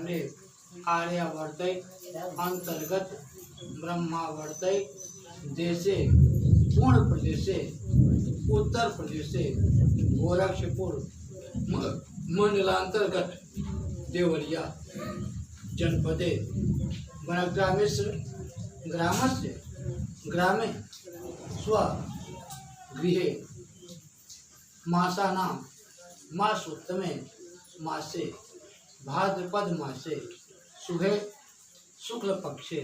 खंडे आर्यावर्त अंतर्गत ब्रह्मावर्त देशे पूर्ण प्रदेशे उत्तर प्रदेशे गोरक्षपुर मंडलांतर्गत देवरिया जनपदे वनग्रामेश्वर ग्रामस्य ग्रामे स्वगृहे मासानां मासोत्तमे मासे भाद्रपद मासे शुभे शुक्ल पक्षे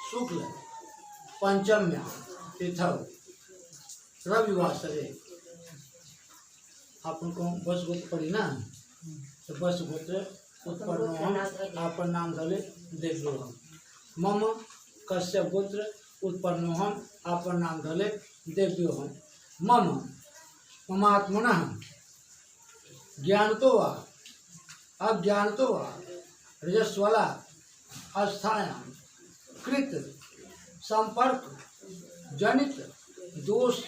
शुक्ल पंचम्या तिथौ रविवासरे अपन को बस गोत्र पड़ी ना, तो बस गोत्र उत्पन्न आपन नाम धले देख लो हम मम कश्यप गोत्र उत्पन्न हम आपन नाम धले देव्यो हम मम ममात्मनः ज्ञान तो वा अज्ञान तो वा रजस्वला अस्थायां कृत संपर्क जनित दोष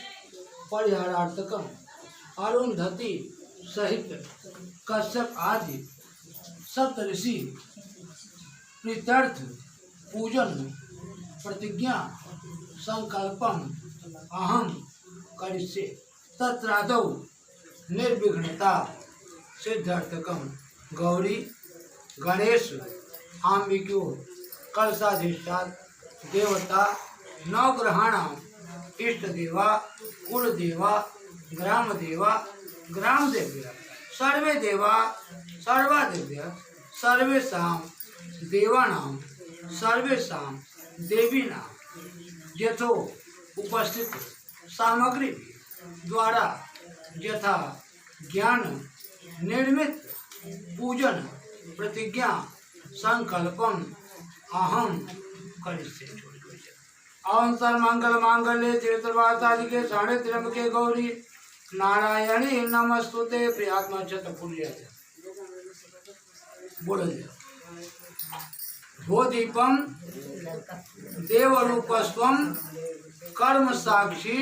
परिहारार्थकम अरुंधति सहित कश्यप आदि सप्तऋषि प्रीत्यर्थ पूजन प्रतिज्ञा संकल्पम अहम करिष्ये तत्रादौ निर्विघ्नता सिद्धार्थकम गौरी गणेश आंबिक्यो कलशाधिष्ठान देवता नवग्रहाणां इष्टदेवा कुलदेवा ग्रामदेवा ग्रामदेव्या सर्वे देवा सर्वादेव्या सर्वेषां देवानां सर्वेषां देवीनां यथो उपस्थित सामग्री द्वारा यथा ज्ञान निर्मित पूजन प्रतिज्ञा संकल्पम अहम करिष्ये। अवंतर मंगल मांगल्ये तीर्थवासादिके साढ़े त्र्यंबके गौरी नारायणी नमस्तुते प्रियात्मा चतुर्भुजा बोलो भो दीपम देवरूपस्त्वं कर्म साक्षी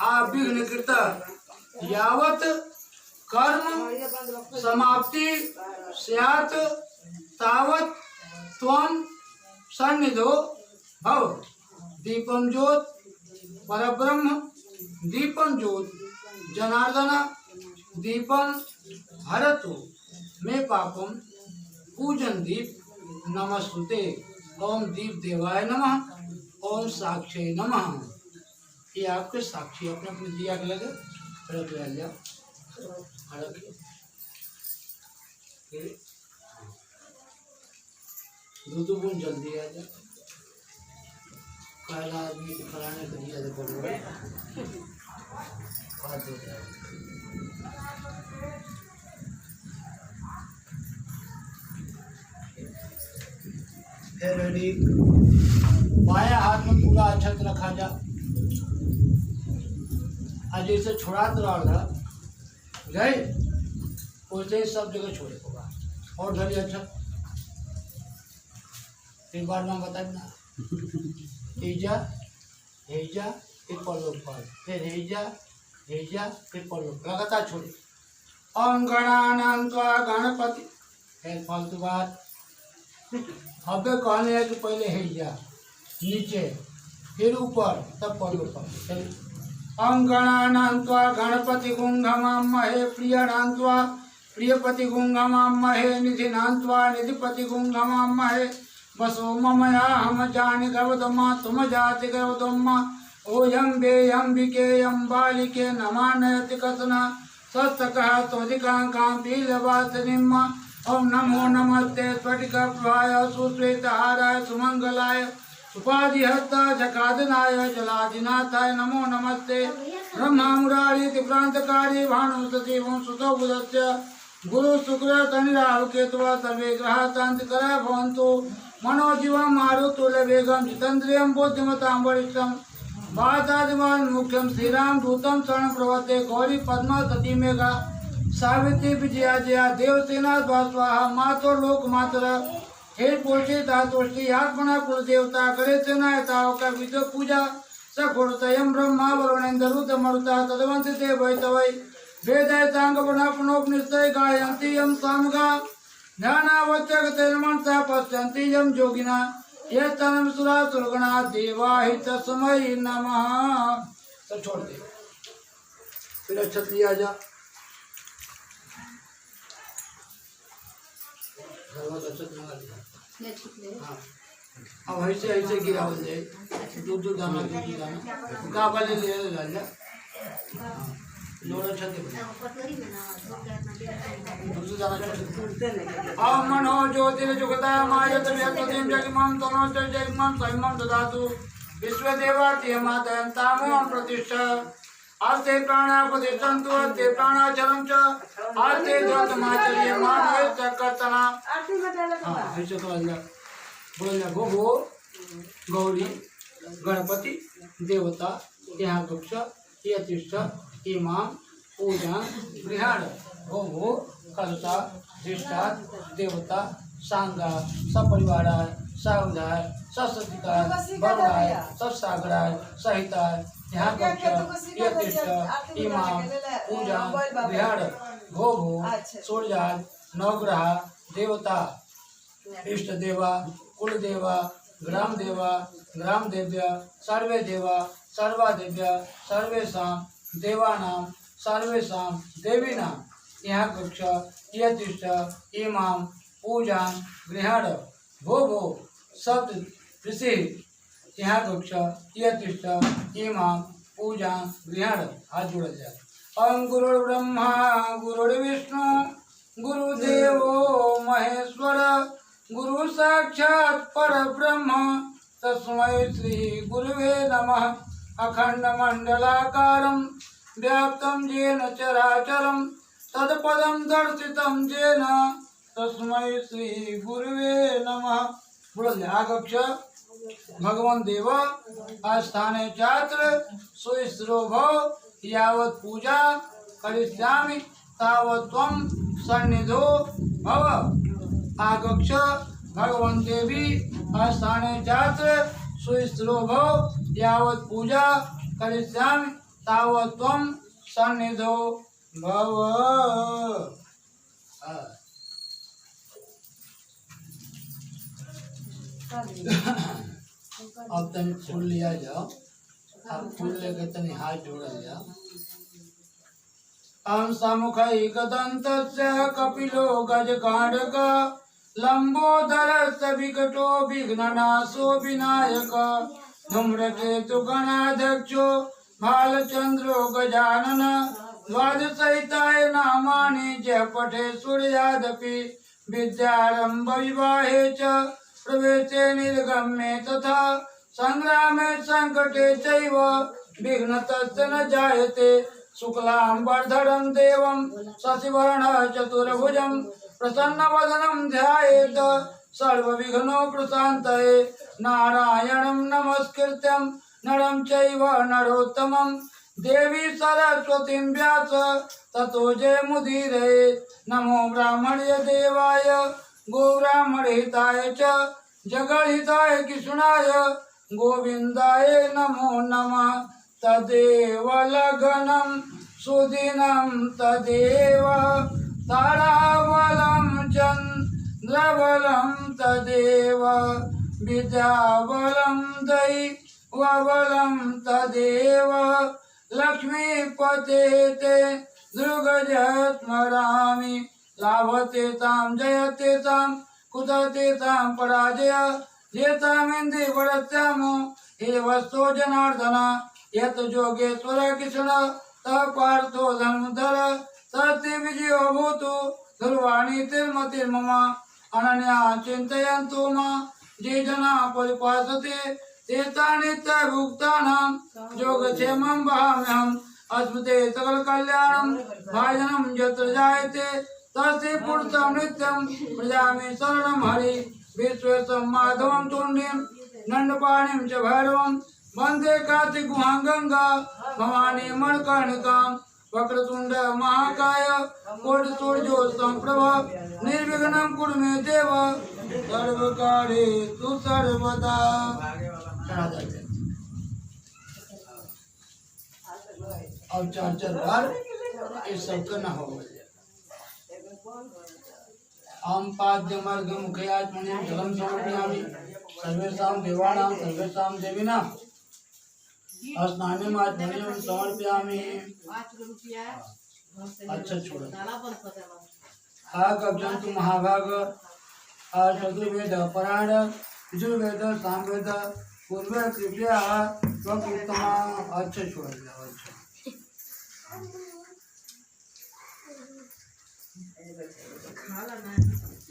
अविघ्नकृत यावत कर्म समाप्ति स्यात् तावत त्वं सन्निधो भव। दीपम ज्योत परब्रह्म दीपम ज्योत जनार्दन दीपम हरतु मे पापम पूजन दीप नमस्तुते ओम दीप देवाय नमः ओम साक्षी नमः। ये आपके साक्षी अपने अपने दिया के लगे रख लिया दो गुण जल्दी आ जा काला आदमी के फलाने को दिया देखो हाथ दो फिर रेडी बाया हाथ में पूरा अक्षत रखा जा आज जैसे छोड़ा तो गए वैसे सब जगह छोड़े होगा और धरी अच्छा एक बार नाम बता देना हेजा हेजा फिर पल्लो फल फिर हेजा हेजा फिर पल्लो लगातार छोड़े ओम गणानान्त्वा गणपति फिर फालतू बात अबे कहने है कि पहले हेजा नीचे फिर ऊपर तब पल्लो फल ओम गणानान्त्वा गणपति गुंघमामहे प्रियनान्त्वा प्रियपति गुंघमामहे निधिनान्त्वा निधिपति गुंघमामहे बसो ममया हम जानि गर्वदमा तुम जाति गर्वदमा ओयम बेयम्बिके बालिके नमानयति कथना सस्तकः त्वधिकाङ्कां पीलवासनिम्मा ओम नमो नमस्ते स्फटिकप्रभाय सुश्वेतहाराय सुमंगलाय सुपाधिहस्ता जकादनाय जलाधिनाथाय नमो नमस्ते ब्रह्मा मुरारी त्रिप्रांतकारी भानुसतीवं सुतो बुधस्य गुरु शुक्र शनि राहु केतुः सर्वे ग्रहाः शान्तिकराः भवन्तु मनोजीवं मारुतुल्यवेगं जितेन्द्रियं बुद्धिमतां वरिष्ठं वातादिवान् मुख्यं श्रीराम दूतं शरणं प्रवते गौरी पद्मा सती मेघा सावित्री विजया जया देवसेना स्वाहा मातो लोक मातरा हे पोषे धातुष्टि आत्मना कुल देवता गणेश नायताओं का विद्य पूजा सखोरतयं ब्रह्मा वरुणेन्द्र मरुता तदवंति ते वैतवै वेदयतांग पुनः पुनोपनिषद गायन्ति यं सामगा ज्ञानावत्यगतेन मनसा पश्यन्ति यं योगिना ये तनम सुरासुरगणा देवा हि तस्मै नमः। तो छोड़ दे, फिर अक्षत लिया जा। हाँ, अब ऐसे गिरावल जाए, दूध दाना गाबा ले डाल जा। मनो ज्योतिर्जुगता मायत व्यक्तिं जगमं तनोश्च जगमं सैमं ददातु विश्वदेवात्यमातयन्तामो प्रतिष्ठा आस्ते प्राणा प्रतिष्ठन्तु आस्ते प्राणाचलं च आस्ते ध्यातमाचर्यमाणे चक्रतना। हाँ ऐसे तो अल्लाह बोल गो गौरी गणपति देवता यहाँ कक्ष यतिष्ठ इमाम पूजा गृहाण भो कलता दृष्टा देवता सांगा सपरिवाराय साउदाय ससतिकाय बरुणाय ससागराय सहिताय यहाँ कक्ष यतिष्ठ इमाम पूजा गृहाण भो सूर्याय नवग्रह देवता इष्ट देवा कुल देवा ग्राम देव्य सर्वे देवा सर्वा देव्य सर्वेषां देवानां सर्वेषां देवीनां यहाँ कक्ष यतिष्ठ इमाम पूजा गृहाण भो सप्त ऋषि यहाँ कक्ष यतिष्ठ इमाम पूजा गृहाण। हाथ जोड़ा जाए। ओम गुरुर्ब्रह्मा गुरुर्विष्णु गुरुदेवो महेश्वर गुरु साक्षात् परब्रह्म तस्मै श्री गुरुवे नमः। अखंड मंडलाकारं व्याप्तं येन चराचरं तत्पदं दर्शितं येन तस्मै श्री गुरुवे नमः। बोल आगक्ष भगवान देव आस्थाने छात्र सुस्रो भव यावत् पूजा करिष्यामि तावत् त्वं सन्निधो भव। आगक्ष भगवान देवी आस्थाने छात्र सुस्रो भव यावत् पूजा करिष्यामि तावत् त्वं सन्निधो भव। अब तनी फूल लिया जाओ। अब फूल लेकर तनी हाथ जोड़ा जाओ। अहं समुखैकदन्तस्य कपिलो गजकाण्डक लंबोदरस्य विकटो विघ्ननाशो विनायक धूम्रकेतु गणाध्यक्षो भालचंद्रो गजानन द्वादशैताय नामानि च पठे सूर्यादपि विद्यारंभ विवाहे च प्रवेशे निर्गम्ये तथा संग्रामे संकटे चैव विघ्नतस्य न जायते। शुक्लांबरधरं देवं शशिवर्णः चतुर्भुजं प्रसन्नवदनं ध्यायेत् सर्वविघ्नो प्रशान्तये। नारायणं नमस्कृत्यं नरं चैव नरोत्तमं देवी सरस्वतीं व्यास ततो जयमुदीरयेत्। नमो ब्राह्मण्य देवाय गोब्राह्मणहिताय च जगद्हिताय कृष्णाय गोविन्दाय नमो नमः। तदेव लग्नं सुदिनं तदेव ताराबलं चन्द्रबलं तदेव विद्याबलं दैवबलं तदेव लक्ष्मीपते ते दृग्जय स्मरामि लाभते तां जयते तां कुतते तां पराजय जेतामिन्द्रि वरत्यामो हे वस्तु जनार्दन यत जोगेश्वर कृष्ण तः पार्थो धनुधर तस्ति विजयो भूतु ध्रुवाणी तिर्मतिर्मम अनन्या चिन्तयन्तु मां ये जना परिपासते तेतानि भुक्तानां योगक्षेमं वहाम्यहम् अस्मते सकल कल्याणं भाजनं यत्र जायते तस्य पुरुषं नित्यं प्रजामि शरणं हरि विश्वेशं माधवं तुण्डिं दण्डपाणिं च भैरवं वन्दे कार्तिकगुहां गंगा भवानी मणिकर्णिकां वक्रतुण्ड महाकाय कोटिसूर्यो संप्रभ निर्विघ्नं कुरु मे देव सर्वकार्येषु सर्वदा। अब चार बार ये सब करना होगा। आम पाद्यमर्गमुखे आत्मने जलं समर्पयामि सर्वेषां देवानां सर्वेषां देवीनां स्नाने आत्मने समर्पयामि। अच्छा छोड़ो। जंतु महाभाग चतुर्वेद परायण यजुर्वेद सामवेद पूर्व कृपया स्वकृतमा। अच्छा छोड़ दिया। अच्छा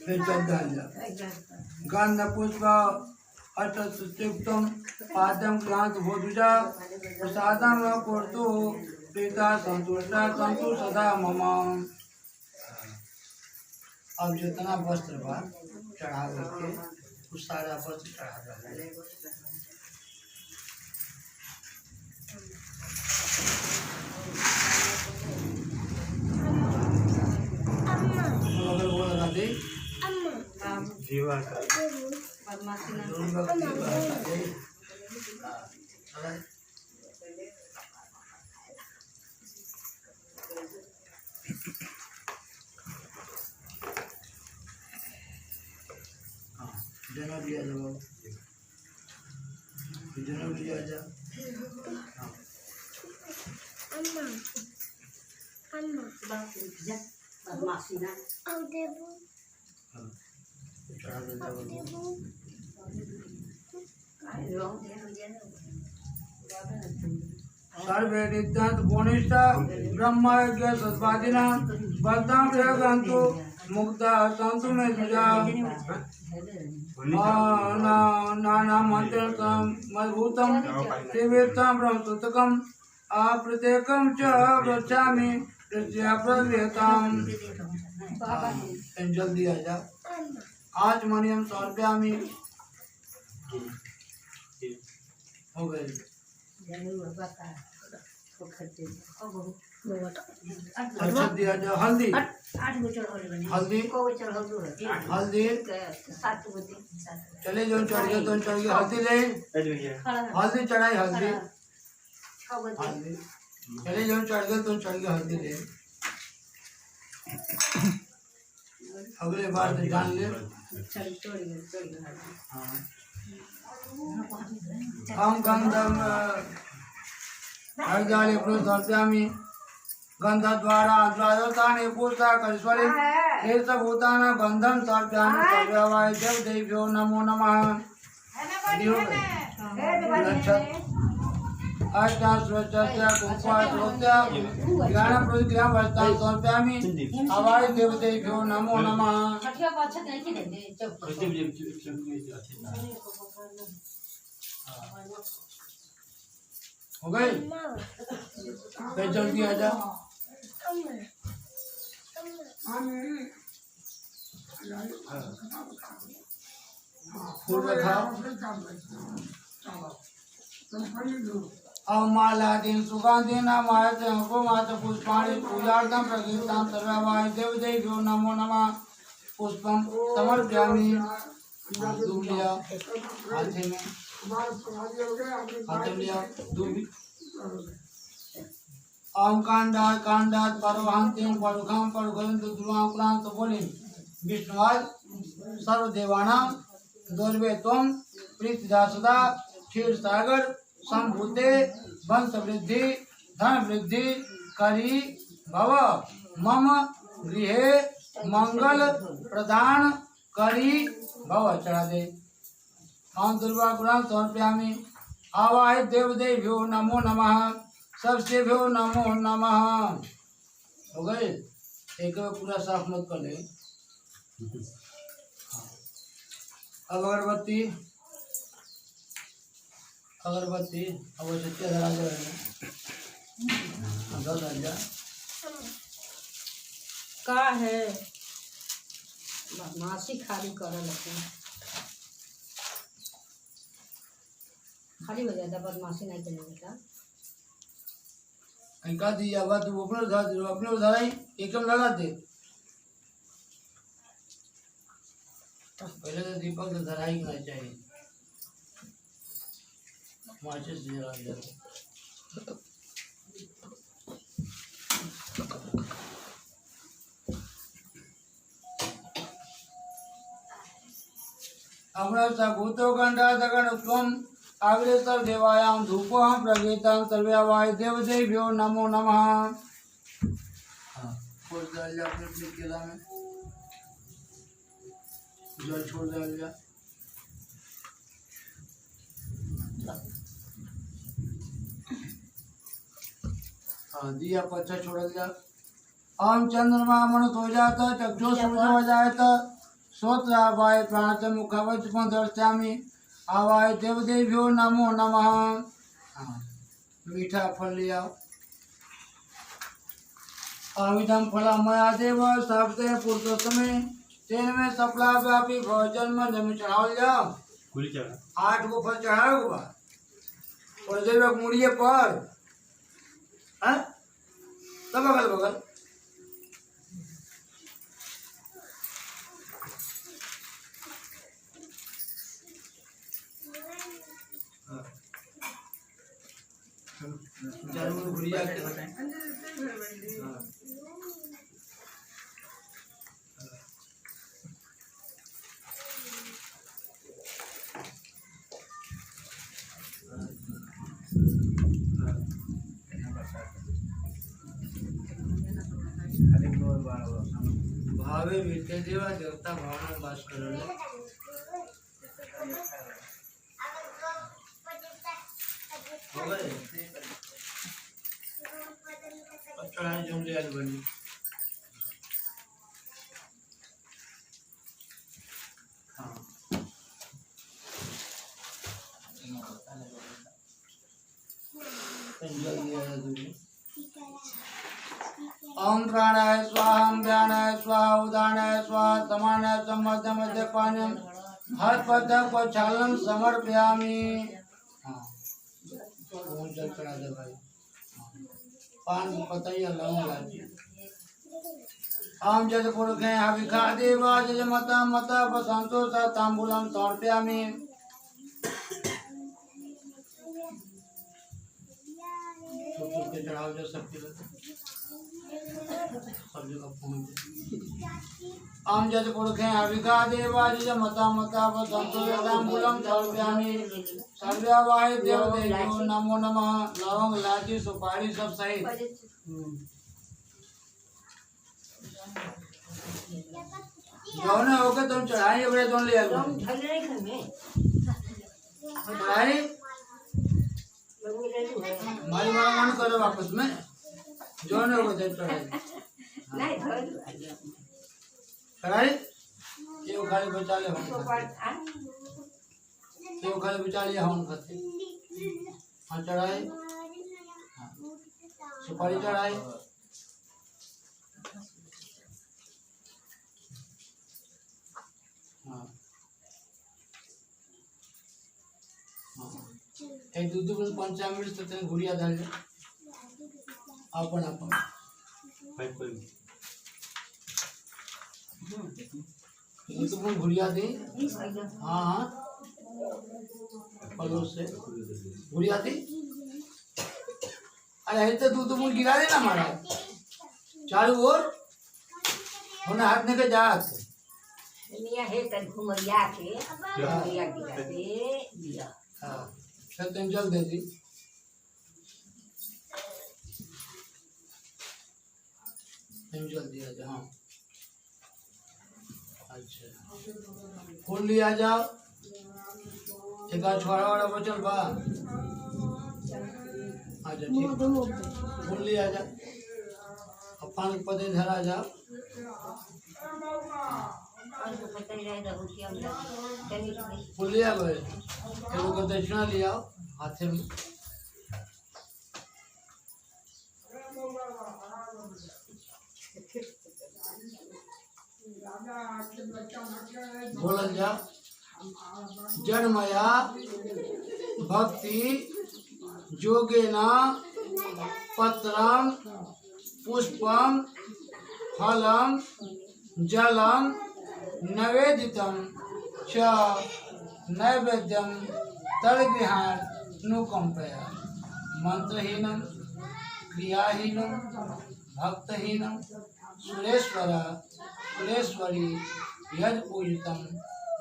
फिर गंध पुष्प अष्टुक्तम पाद्यम क्लांत भोजुजा प्रसादम कोर्तु प्रीता संतुष्टा संतु सदा मम। अब जितना वस्त्र बा चढ़ा करके उस सारा वस्त्र चढ़ा देंगे। अगर वो लगा दे जीवा का जन्म लिया जाओ जन्म लिया जा सर्वे नित्यांत भुवनिष्ठ ब्रह्मज्ञ सद्वादिना बलतां गन्तु मुक्ता सन्तु मे सुजा नाना मंत्रं मद्भुतं त्रिवेदं ब्रह्मसूत्रकम् अप्रत्येकं च वृक्षामि दृष्ट्या प्रवेताम्। जल्दी आ जा। आज मनियम समर्पयामि। हो गए। अच्छा दिया जा। हल्दी हल्दी हल्दी चले जो चढ़ गए तो चढ़ गए। हल्दी ले हल्दी चढ़ाई हल्दी हल्दी चले जो चढ़ गए तो चढ़ गए। हल्दी ले अगले बार से जान ले। हम गंधम अर्जाले प्रोत्साहयामि गंधद्वारा द्वादशानि पूजा करिष्वरि हेतभूतानां गंधं समर्पयामि सर्वाय देवदेभ्यो नमो नमः। समर्पयामि अवाय देवदेभ्यो नमो नमः। हो गई। फिर जल्दी आ जा। फूल रखा मालादीन सुगंधीन मात पुष्पाणि पूजार्थं प्रकृतां सर्वाय देवदेभ्यो नमो नमः। पुष्पं समर्पयामि। दूब लिया हाथे में ओम कांडात परवहंतिं परुखं परुखंतु दुर्वांकुलांत बोलिं विष्णुवाद सर्वदेवानां दुर्वे त्वं प्रीतिदा सदा क्षीर सागर संभूते वंश वृद्धि धन वृद्धि करी भव मम गृहे मंगल प्रदान करी भव। चढ़ा दे। हम दुर्वा गुणां समर्पयामि आवाय देवदेभ्यो नमो नमः। सबसेभ्यो नमो नमः। हो गए। एक पूरा साफ मत कर ले। अब अगरबत्ती अगरबत्ती अब सच्चे धरा जा का है बदमाशी खाली करल खाली हो जाता बदमाशी नहीं करेगा। इनका दिया हुआ तू अपने उधर आई एकदम लगा दे। पहले तो दीपक से धरा ही होना चाहिए। माचिस जला दे। अमृत भूतो गंधादगण त्वम अग्रेसर देवायाम धूपोहम प्रगीतम सर्व्यावाय देवदेव्यो नमो नमः। हाँ, छोड़ डाल जा अपने केला में, जल छोड़ डाल जा। हाँ, दिया पच्चा छोड़ जा। ओम चंद्रमा मनुत हो जाता चक्षु सूर्य हो जाता श्रोत्र आवाय प्राणच मुखवच दर्श्यामि आवाय देवदेव्यो नमो नमः। हाँ, मीठा फल लिया। आविधम फला मया देव सावते पुरुषोत्तमे तेन में सफला व्यापी भोजन में जमी चढ़ाओ जाओ। 8 गो फल चढ़ाओ हुआ और जब मुड़िए पर तब बगल बगल गुड़िया भावे बीते देवा देवता भावना वास कर चढ़ाई जो ले बनी। हाँ, ओम प्राणाय स्वाहा व्यानाय स्वाहा उदानाय स्वाहा समानाय सम्मध्य मध्य पानीयम हर पद प्रक्षालन समर्पयामि। हाँ, जल चढ़ा दे भाई। पान पतैया लौंग लाजी। ओम जद पुरुषे हविखा देवा जज मता मता बसंतो सा तांबूलम समर्पयामि। के चढ़ाओ जो सबके सब जगह पहुँच। ओम जद पुरुषे हविखा देवा जज मता मता बसंतो सा तांबूलम समर्पयामि। सर्व्यावाय देवदेव्यो नमो नमः। लौंग लाची सुपारी सब सहित दोनों होकर तुम चढ़ाई बड़े दोनों ले आओ चढ़ाई हमारी मन करो वापस में दोनों होकर चढ़ाई चढ़ाई ये खाली बचा ले ये खाली बचा लिया हम खाते। हाँ चढ़ाई। हाँ, सुपारी चढ़ाई। हाँ, एक दूध पंचामृत तो तेरे गुड़िया डाल अपन अपन दूध गुड़िया दे। हाँ हाँ पलोस से गुड़िया थी। अरे ऐसे दूध मूल गिरा देना हमारा चालू और होना हाथ ने के जात दुनिया है तन घुमरिया के घुमरिया गिरा दे दिया। हाँ, फिर तुम जल दे दी। तुम जल दिया जा। हाँ, अच्छा फूल लिया जाओ। एक छोड़ा वाला बचल बा। अच्छा ठीक, फूल लिया जा। पान के पौधे धरा जाओ। फूल लिया गए एगो को दक्षिणा लिया हाथे में। बोलल जा जन्मया भक्ति योगेना पत्रम पुष्पम फलम जलम नवेदितम च नैवेद्यम तर्गृहानुकंपया। मंत्रहीनम क्रियाहीनम भक्तहीनम सुरेश्वर सुरेश्वरी यद पूजितम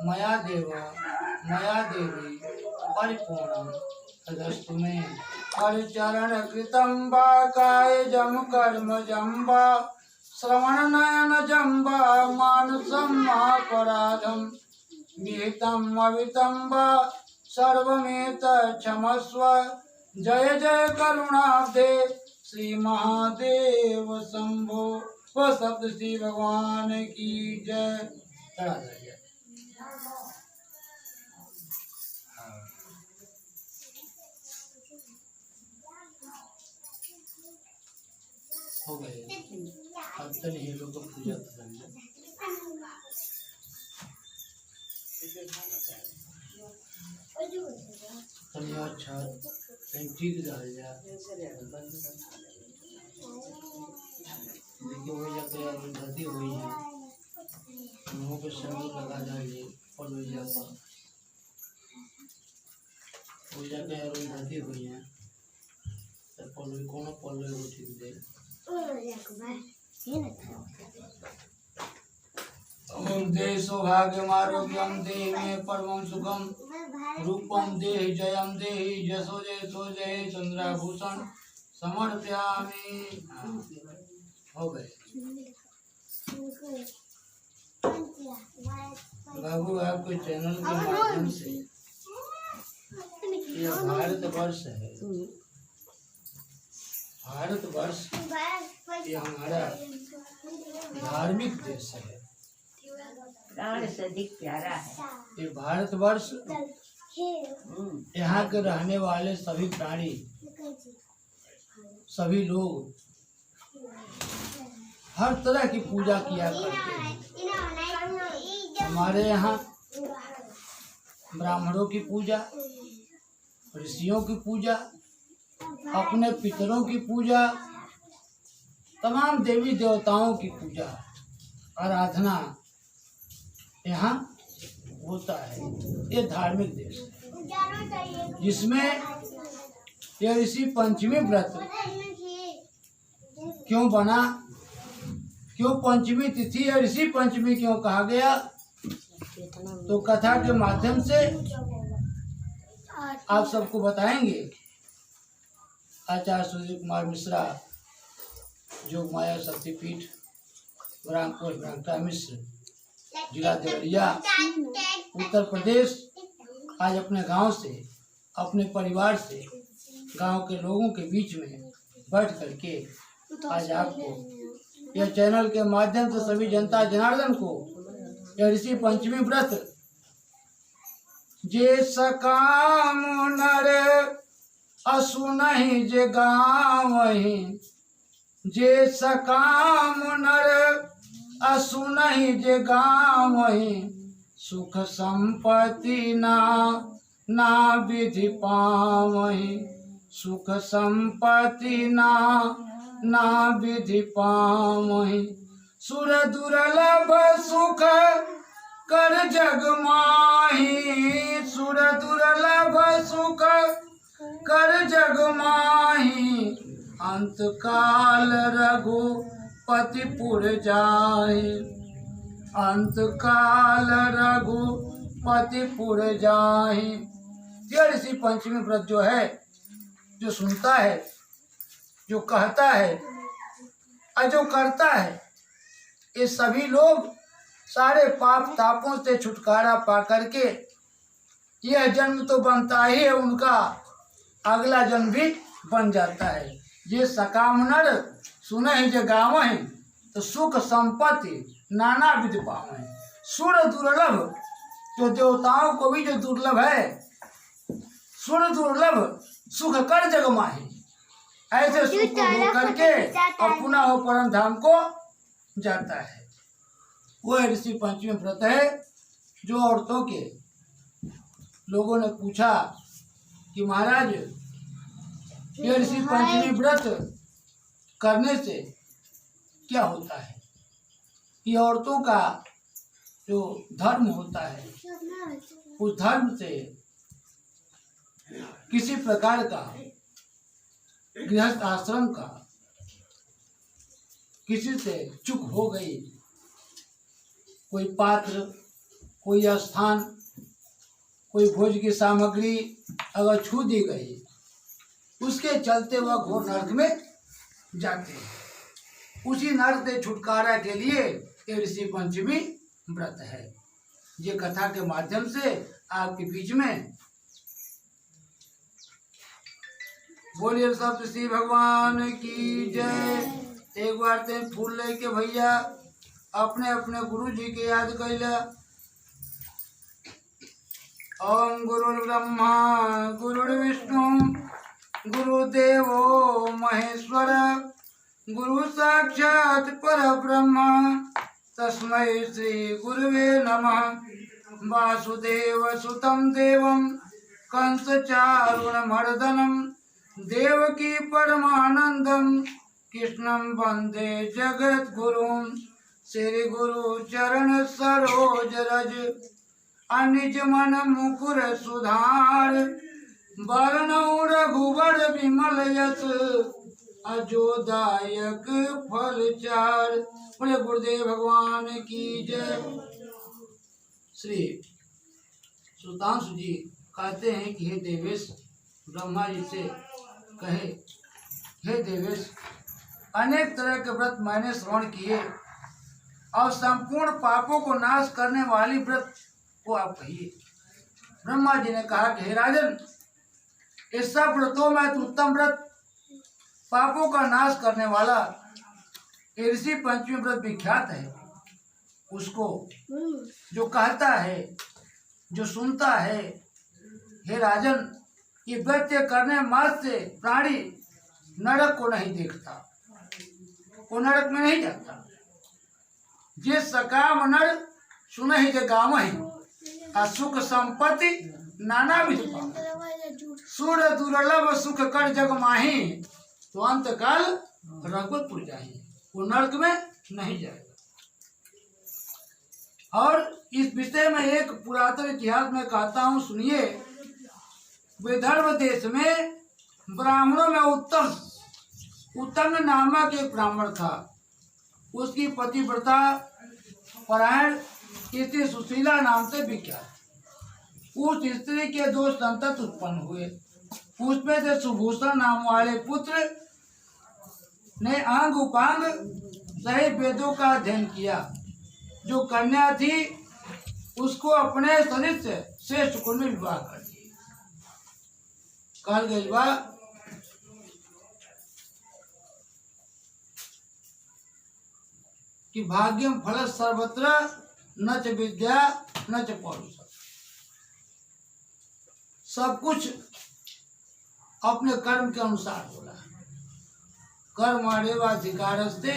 मया देवी परिपूर्णं तदस्तु मे। परिचरण कृतं वा कायजं कर्मजं वा श्रवणनयनजं वा मानसं मापराधं विहितं अविहितं वा सर्वमेतत्क्षमस्व। जय जय करुणाब्धे श्री महादेव शंभो। वो शब्द श्री भगवान की जय। चढ़ा जाइए। हो गए अब तो नहीं लोग तो पूजा करेंगे। तनिया अच्छा ठीक रह जा देखिए हो जाते हैं धरती हुई है मुँह पे सिंदूर लगा जाइए और हो जाता हो जाते हैं धरती हुई है तो पल्लवी कौन पल्लवी ठीक दे ओम दे सौभाग्यमारोग्यम दे मे परमं सुखम रूपम दे जयम दे जसो जय चंद्राभूषण समर्पयामि। हो गए बाबू आपके चैनल के माध्यम से यह भारतवर्ष है। भारतवर्ष ये हमारा धार्मिक देश है। प्राण से अधिक प्यारा है ये भारतवर्ष। यहाँ के रहने वाले सभी प्राणी सभी लोग हर तरह की पूजा किया करते हैं। हमारे यहाँ ब्राह्मणों की पूजा, ऋषियों की पूजा, अपने पितरों की पूजा, तमाम देवी देवताओं की पूजा आराधना यहाँ होता है। ये धार्मिक देश है जिसमें यह ऋषि पंचमी व्रत क्यों बना, क्यों पंचमी तिथि या ऋषि पंचमी क्यों कहा गया, तो कथा के माध्यम से आप सबको बताएंगे। आचार्य सूर्य कुमार मिश्रा जोग माया शक्तिपीठ ब्रह्मपुर ब्रह्मटा मिश्र जिला देवरिया उत्तर प्रदेश आज अपने गांव से अपने परिवार से गांव के लोगों के बीच में बैठ करके आज आपको यह चैनल के माध्यम से सभी जनता जनार्दन को यह ऋषि पंचमी व्रत जे सकाम नर असुनहि जे गावहि जे सकाम नर असुनहि जे गावहि सुख संपत्ति ना विधि पावहि सुख संपत्ति ना विधि पावहि सुर दुर्लभ सुख कर जग माही सुर दुर्लभ सुख कर जग माही अंत काल रघुपतिपुर जाहि अंत काल रघुपतिपुर जाहि। ये ऋषि पंचमी व्रत जो है, जो सुनता है, जो कहता है और जो करता है, ये सभी लोग सारे पाप तापों से छुटकारा पा करके यह जन्म तो बनता ही है उनका, अगला जन्म भी बन जाता है। ये सकाम नर सुनहि जे गावहि तो सुख संपत्ति नाना विध पावहि। सुर दुर्लभ, जो देवताओं को भी जो दुर्लभ है, सुर दुर्लभ सुख कर जग माही, ऐसे सुख को भोग करके और पुनः वो परम धाम को जाता है। वो ऋषि पंचमी व्रत है जो औरतों के लोगों ने पूछा कि महाराज ये ऋषि पंचमी व्रत करने से क्या होता है। ये औरतों का जो धर्म होता है उस धर्म से किसी प्रकार का गृहस्थ आश्रम का किसी से चूक हो गई, कोई पात्र कोई स्थान, कोई भोज की सामग्री अगर छू दी गई, उसके चलते वह घोर नरक में जाते हैं। उसी नरक से छुटकारा के लिए ये ऋषि पंचमी व्रत है। ये कथा के माध्यम से आपके बीच में बोलिए सब श्री भगवान की जय। एक बार ते फूल लेके भैया अपने अपने गुरु जी के याद कैला। ओम गुरुर्ब्रह्मा गुरुर्विष्णु गुरुदेवो महेश्वर गुरु साक्षात परब्रह्म तस्मै श्री गुरुवे नमः। वासुदेव सुतं देवं कंसचारुणमर्दनं देवकी परमानंदं कृष्णं वंदे जगद्गुरुं। श्री गुरु चरण सरोज रज अनिज मन मुकुर सुधार वरणौ रघुवर विमल यश अजोदायक फल चार। बोले गुरुदेव भगवान की जय। श्री सुल्तान जी कहते हैं कि हे देवेश, ब्रह्मा जी से कहे, हे देवेश, अनेक तरह के व्रत मैंने श्रवण किए और संपूर्ण पापों को नाश करने वाली व्रत को आप कहिए। ब्रह्मा जी ने कहा कि हे राजन, इस सब व्रतों में उत्तम व्रत, पापों का नाश करने वाला ऋषि पंचमी व्रत विख्यात है। उसको जो कहता है, जो सुनता है, हे राजन, ये व्रत करने मात्र से प्राणी नरक को नहीं देखता, वो नरक में नहीं जाता। जे सकाम नर सुनहि जे गावहि असुख संपत्ति नाना विध पावहि। सुर दुर्लभ सुख कर जग माही तो अंत काल रघुपुर जाहि। वो नरक में नहीं जाएगा। और इस विषय में एक पुरातन इतिहास में कहता हूँ, सुनिए। विदर्भ देश में ब्राह्मणों में उत्तम नामक एक ब्राह्मण था। उसकी पतिव्रता परायण स्त्री सुशीला नाम से विख्यात। उस स्त्री के 2 संतत उत्पन्न हुए। उसमें से सुभूषण नाम वाले पुत्र ने अंग उपांग सही वेदों का अध्ययन किया। जो कन्या थी उसको अपने शरीर से श्रेष्ठ कुल में विवाह कर दिया। कल गई बा कि भाग्यम फल सर्वत्र न च विद्या न च पौरुष। सब कुछ अपने कर्म के अनुसार हो रहा है। कर्माण्येवाधिकारस्ते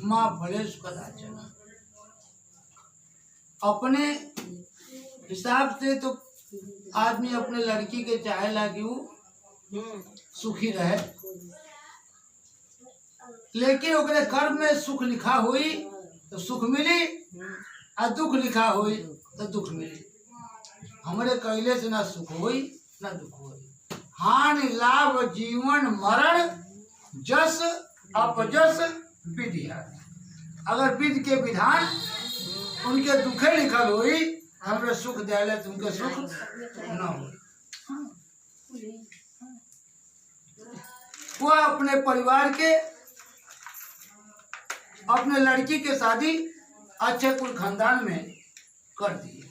मां फलेषु कदाचन। अपने हिसाब से तो आदमी अपने लड़की के चाहेला कि वो सुखी रहे, लेकिन ओकरे कर्म में सुख लिखा हुई तो सुख मिली और दुख लिखा हुई तो दुख मिली। हमारे कैले से ना सुख हुई ना दुख हुई। हानि लाभ जीवन मरण जस अपजस विधि। अगर विधि के विधान उनके दुखे लिखल हुई, हमरे सुख दिले तो उनके सुख न हो। वह अपने परिवार के, अपने लड़की के शादी अच्छे कुल खानदान में कर दिए।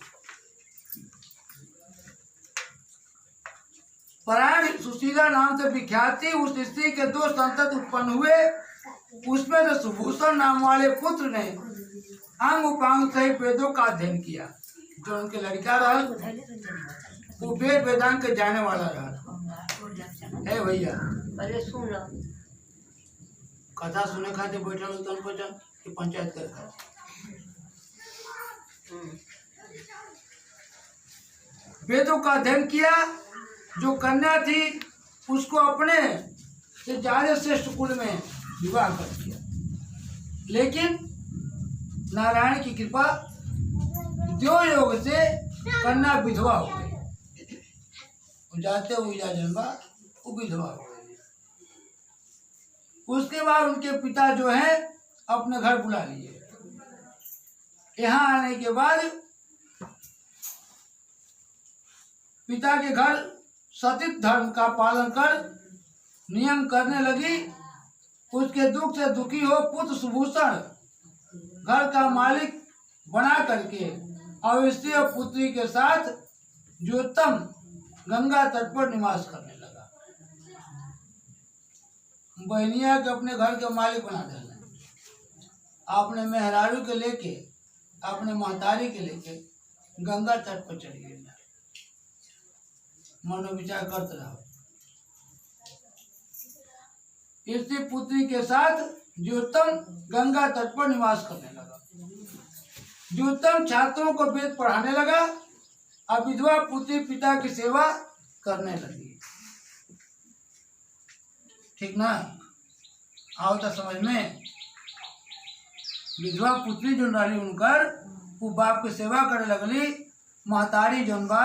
परायण सुशीला नाम से विख्यात थी। उस स्त्री के 2 संतत उत्पन्न हुए। उसमें से सुभूषण नाम वाले पुत्र ने अंग उपांग सहित वेदों का अध्ययन किया। जो उनके लड़का रहा वो वेद वेदांत के जाने वाला रहा। है भैया, पहले सुन कथा सुने खाते बैठल तन पहचान कि पंचायत कर खा। वेदों का अध्ययन किया। जो कन्या थी उसको अपने से ज्यादा श्रेष्ठ कुल में विवाह कर दिया। लेकिन नारायण की कृपा देव योग से कन्या विधवा हो गई। जाते हुए जन्मा वो विधवा हो गई। उसके बाद उनके पिता जो है अपने घर बुला लिए। यहाँ आने के बाद पिता के घर सतीत धर्म का पालन कर नियम करने लगी। उसके दुख से दुखी हो पुत्र सुभूषण घर का मालिक बना करके अवश्य और पुत्री के साथ ज्योतम गंगा तट पर निवास करने लगा। बहनिया के अपने घर के मालिक बना देना, अपने मेहरारू के लेके अपने महतारी के लेके गंगा तट पर चली गई। मनोविचार करते रहो। इससे पुत्री के साथ ज्योतम गंगा तट पर निवास करने लगा। ज्योतम छात्रों को वेद पढ़ाने लगा। अब विधवा पुत्री पिता की सेवा करने लगी। ठीक ना? आओ तो समझ में। विधवा पुत्री जो रही उनकर वो बाप की सेवा करे लगली। महतारी जोन बा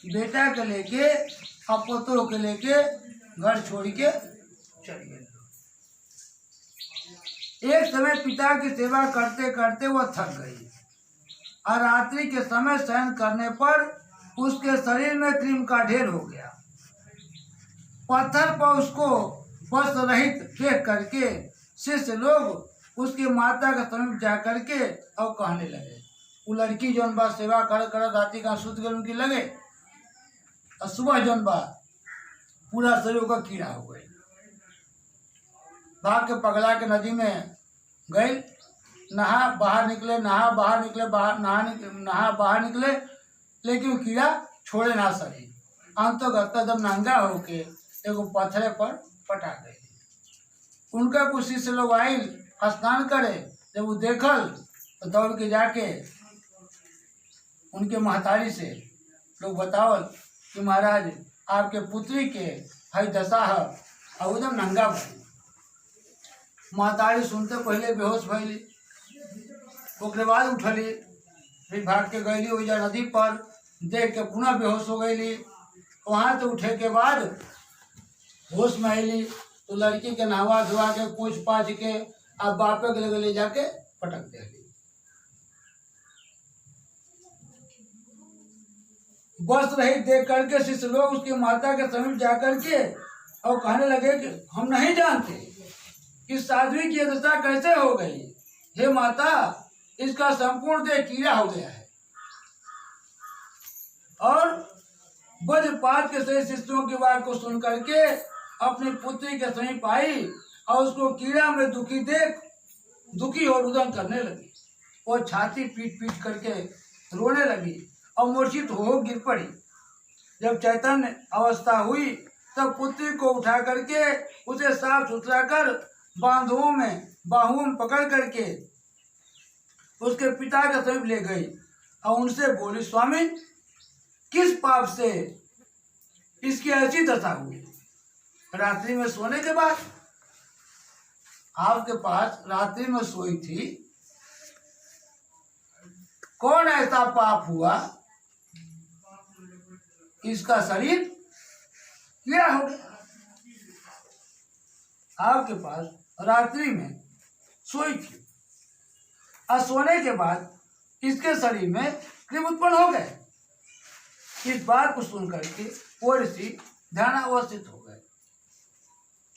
बेटा के लेके और पोतों के लेके घर छोड़ के चली गई। एक समय पिता की सेवा करते करते वह थक गई और रात्रि के समय शयन करने पर उसके शरीर में क्रीम का ढेर हो गया। पत्थर पर उसको वस्त्र रहित देख करके शिष्य लोग उसकी माता के समीप जा करके और कहने लगे। वो लड़की जौन बा सेवा कर कर रात्रि का सुत गए उनकी लगे और सुबह जौन बा पूरा शरीर का कीड़ा हो गए। भाग के पगला के नदी में गए, नहा बाहर निकले, नहा बाहर निकले, नहा बाहर निकले, लेकिन वो कीड़ा छोड़े ना सके। अंतगत जब नंगा होके एगो पत्थरे पर पटा गए। उनका कुछ शिष्य लोग आयल स्नान करे। जब वो देखल तो दौड़ के जाके उनके महतारी से लोग बतावल कि महाराज आपके पुत्री के हई दशा है और एकदम नंगा भइल। महतारी सुनते पहले बेहोश भइली, ओकरे बाद उठली, फिर भाग के गईली ओइजा नदी पर, देख के पुनः बेहोश हो गईली। वहाँ से उठे के बाद होश में अली तो लड़की के नहवा धुआ के पूछ पाछ के अब बापे के लगे ले जाके पटक दे। बस रही देख करके शिष्य लोग उसकी माता के समीप जाकर के और कहने लगे कि हम नहीं जानते कि साध्वी की दशा कैसे हो गई। हे माता, इसका संपूर्ण देह कीड़ा हो गया है। और वज्रपात के सही शिष्यों की बात को सुन करके अपनी पुत्री के समीप आई और उसको कीड़ा में दुखी और रुदन करने लगी। वो छाती पीट पीट करके रोने लगी और मूर्छित हो गिर पड़ी। जब चैतन्य अवस्था हुई तब पुत्री को उठा करके उसे साफ सुथरा कर बांधुओं में बाहुओं में पकड़ करके उसके पिता के समीप ले गई और उनसे बोली, स्वामी, किस पाप से इसकी ऐसी दशा हुई? रात्रि में सोने के बाद आपके पास रात्रि में सोई थी, कौन ऐसा पाप हुआ इसका शरीर कीड़ा हो गया? आपके पास रात्रि में सोई थी और सोने के बाद इसके शरीर में क्रीम उत्पन्न हो गए। इस बात को सुन करके वो ऋषि ध्यानावस्थित हो गए।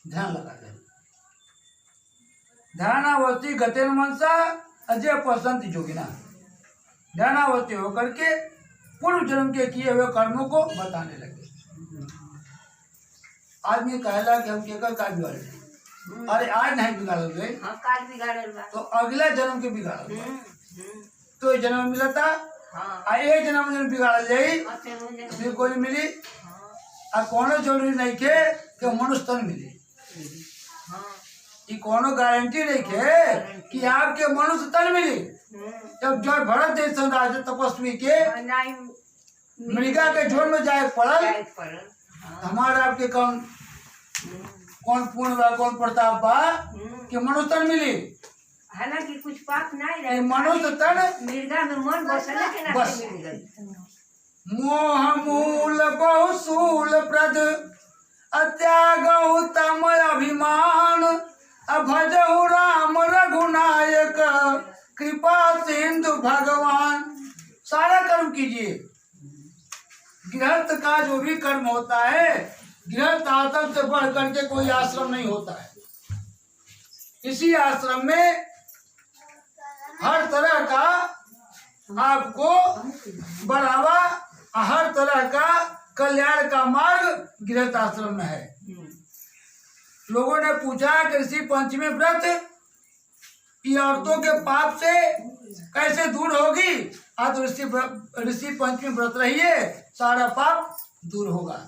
ध्यान लगा दें। ध्यानावस्थी गतेन मनसा अजय पसंत जोगिना। ध्यानावस्थी होकर के पूर्व जन्म के किए हुए कर्मों को बताने लगे। आदमी कहला कि हम केकर का बिगाड़े, अरे आज नहीं बिगाड़ गए, काल बिगाड़ल बा तो अगला जन्म के बिगाड़ तो ये जन्म मिला था। ये जन्म जन्म बिगाड़ जाई फिर कोई मिली और कोनो जरूरी नहीं के कि मनुष्य तन मिली। ये कोनो गारंटी नहीं के कि आपके मनुष्य तन मिली। जब जब भरत देश राजा तपस्वी के मृगा के झोल में जाए पड़ल, हमारा आपके कौन पुण्य बा, कौन प्रताप बा कि मनुष्य तन मिली। हालांकि कुछ पाप नहीं रहे, मनुष्य तन मृगा में मन बसले के ना मिल गई। मोह मूल बहुसूल प्रद अत्यागहु तम अभिमान भजहु राम रघुनायक कृपा सिंधु भगवान। सारा कर्म कीजिए, गृहस्थ का जो भी कर्म होता है, गृहस्थ आश्रम से बढ़ करके कोई आश्रम नहीं होता है। इसी आश्रम में हर तरह का आपको बढ़ावा, हर तरह का कल्याण का मार्ग गृहस्थ आश्रम में है। लोगों ने पूछा कि ऋषि पंचमी व्रत ये औरतों के पाप से कैसे दूर होगी? आज ऋषि पंचमी व्रत रहिए, सारा पाप दूर होगा।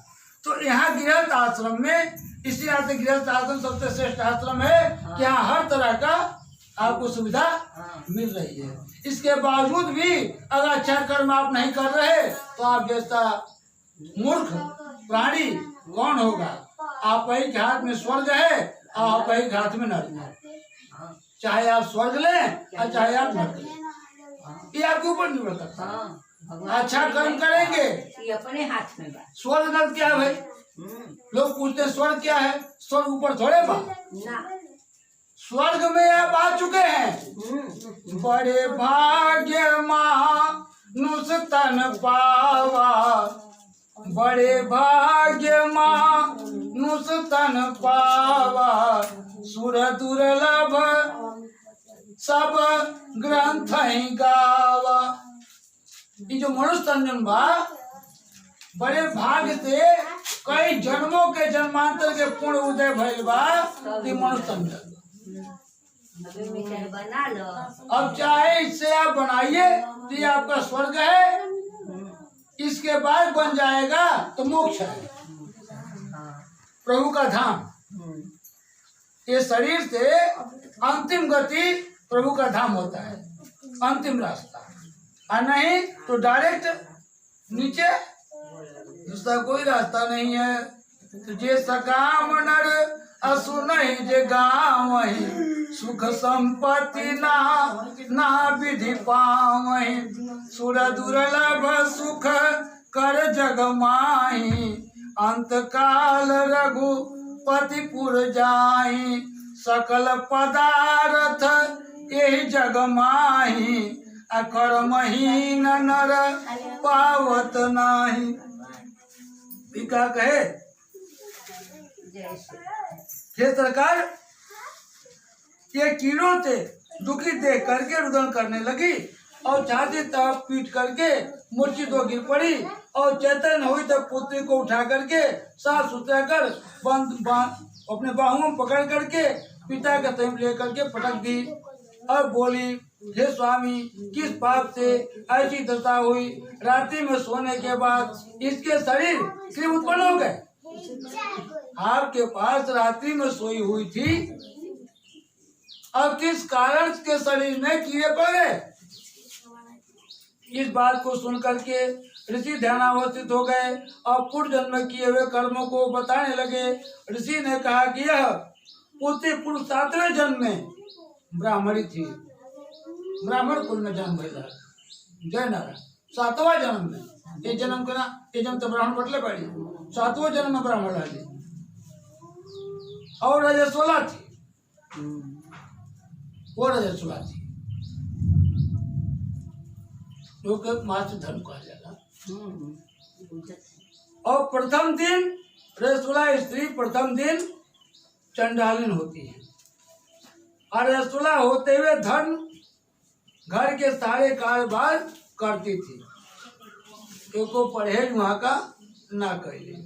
तो यहाँ गृहस्थ आश्रम में, इसी यहाँ से गृहस्थ आश्रम सबसे श्रेष्ठ आश्रम है कि यहाँ हर तरह का आपको सुविधा मिल रही है। इसके बावजूद भी अगर अच्छा कर्म आप नहीं कर रहे तो आप जैसा मूर्ख प्राणी कौन होगा? आप ही के हाथ में स्वर्ग है, आप ही के हाथ में नरक है। चाहे आप स्वर्ग लें और चाहे आप नरक लें, ये आपके ऊपर निर्भर करता है। अच्छा कर्म करेंगे, ये अपने हाथ में बा। स्वर्ग नरक क्या है भाई? लोग पूछते हैं स्वर्ग क्या है? स्वर्ग ऊपर थोड़े बा ना, स्वर्ग में आप आ चुके हैं। बड़े भाग्य मानुष तन पावा, बड़े भाग्य मानुष तन पावा, सुर दुर्लभ सब ग्रंथ ही गावा। ये जो मनुष्य तन जन बा, बड़े भाग्य से कई जन्मों के जन्मांतर के पूर्ण उदय भइल बा, ये मनुष्य तन जन। अभी मिठाई बना लो। अब चाहे इससे आप बनाइए तो ये आपका स्वर्ग है, इसके बाद बन जाएगा तो मोक्ष है, प्रभु का धाम। ये शरीर से अंतिम गति प्रभु का धाम होता है, अंतिम रास्ता, और नहीं तो डायरेक्ट नीचे, दूसरा कोई रास्ता नहीं है। तो जे सकाम नर असु नहीं जे गावहि, सुख संपत्ति ना विधि पावहि, सुर दुर्लभ सुख कर जग माहि, अंत काल रघुपति पुर जाहि, सकल पदार्थ यही जग माहि, अकर महीन नर पावत नाही। क्या कहे हे सरकार? ये कीड़ों से दुखी देख करके रुदन करने लगी और छाती तब पीट करके मूर्छित हो गिर पड़ी और चेतन हुई तब पुत्री को उठा करके साफ सुथरा कर अपने बाहुओं में पकड़ करके पिता का तम ले करके पटक दी और बोली, हे स्वामी, किस पाप से ऐसी दशा हुई? रात्रि में सोने के बाद इसके शरीर कीड़े उत्पन्न हो गए। आपके पास रात्रि में सोई हुई थी, अब किस कारण के शरीर में कीड़े पड़ गए? इस बात को सुन करके ऋषि ध्यानावस्थित हो गए और पूर्व जन्म में किए हुए कर्मों को बताने लगे। ऋषि ने कहा कि यह पुत्री पुरुष 7वें जन्म में ब्राह्मणी थी, ब्राह्मण कुल में जन्म भैया, जय नारायण। 7वां जन्म में, ये जन्म के ना, ये जन्म तो ब्राह्मण बटले पड़ी, 7वें जन्म में ब्राह्मण रही और रजस्वला थी, वो रजस्वला थी, जो कि मातृ धर्म कहा जाएगा। और प्रथम दिन रजस्वला स्त्री प्रथम दिन चंडालिन होती है, और रजस्वला होते हुए धर्म घर के सारे कारोबार करती थी, क्योंकि परहेज वहां का ना करे,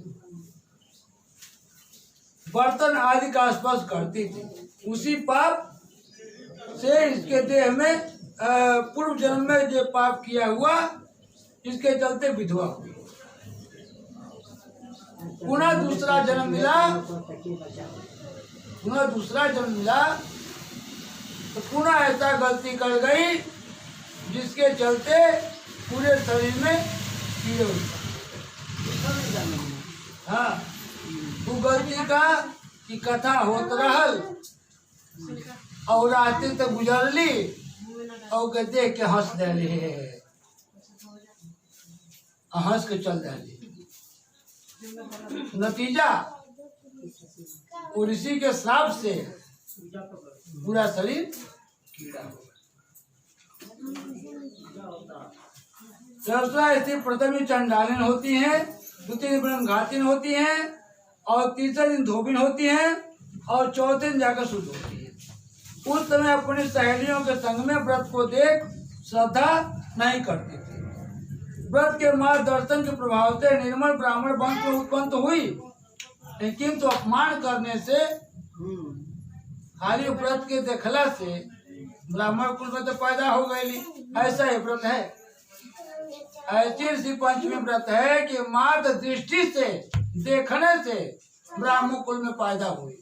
बर्तन आदि का स्पर्श करती थी। उसी पाप से इसके देह में पूर्व जन्म में जो पाप किया हुआ, इसके चलते विधवा हुई। पुनः दूसरा जन्म मिला, पुनः दूसरा जन्म मिला तो पुनः ऐसा गलती कर गई जिसके चलते पूरे शरीर में कीड़े उठे। हाँ, तू गलती का की कथा होत रहल और रास्ते तक गुजरली और के देख के हंस दिली, हंस के चल दिली। नतीजा ऋषि के श्राप से पूरा शरीर कीड़ा हो गया। रसोई स्त्री प्रथम दिन चंडालिन होती हैं, द्वितीय दिन घातिन होती हैं और तीसरे दिन धोबिन होती हैं और चौथे दिन जाकर शुद्ध होती है। उस समय अपनी सहेलियों के संग में व्रत को देख श्रद्धा नहीं करती थी। व्रत के मार्गदर्शन के प्रभाव से निर्मल ब्राह्मण वंश में उत्पन्न तो हुई, लेकिन तो अपमान करने से खाली व्रत के देखला से ब्राह्मण कुल में तो पैदा हो गई। ऐसा ही व्रत है। ऐसी ऋषि पंचमी व्रत है कि मात्र दृष्टि से देखने से ब्राह्मण कुल में पैदा हुई,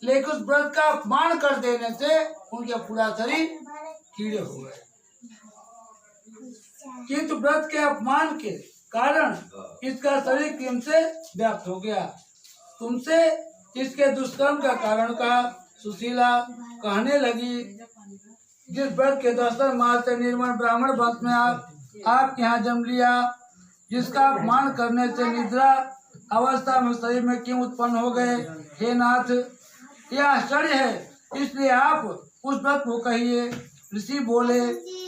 लेकिन उस व्रत का अपमान कर देने से उनके पूरा शरीर कीड़े हो गए। किंतु व्रत के अपमान के कारण इसका शरीर किम से व्याप्त हो गया। तुमसे इसके दुष्कर्म का कारण का सुशीला कहने लगी। जिस व्रत के दर्शन मात्र से निर्मल ब्राह्मण वंश में आपके यहाँ जन्म लिया, जिसका अपमान करने से निद्रा अवस्था में शरीर में क्यों उत्पन्न हो गए। हे नाथ, यह आश्चर्य है, इसलिए आप उस व्रत को कहिए। ऋषि बोले,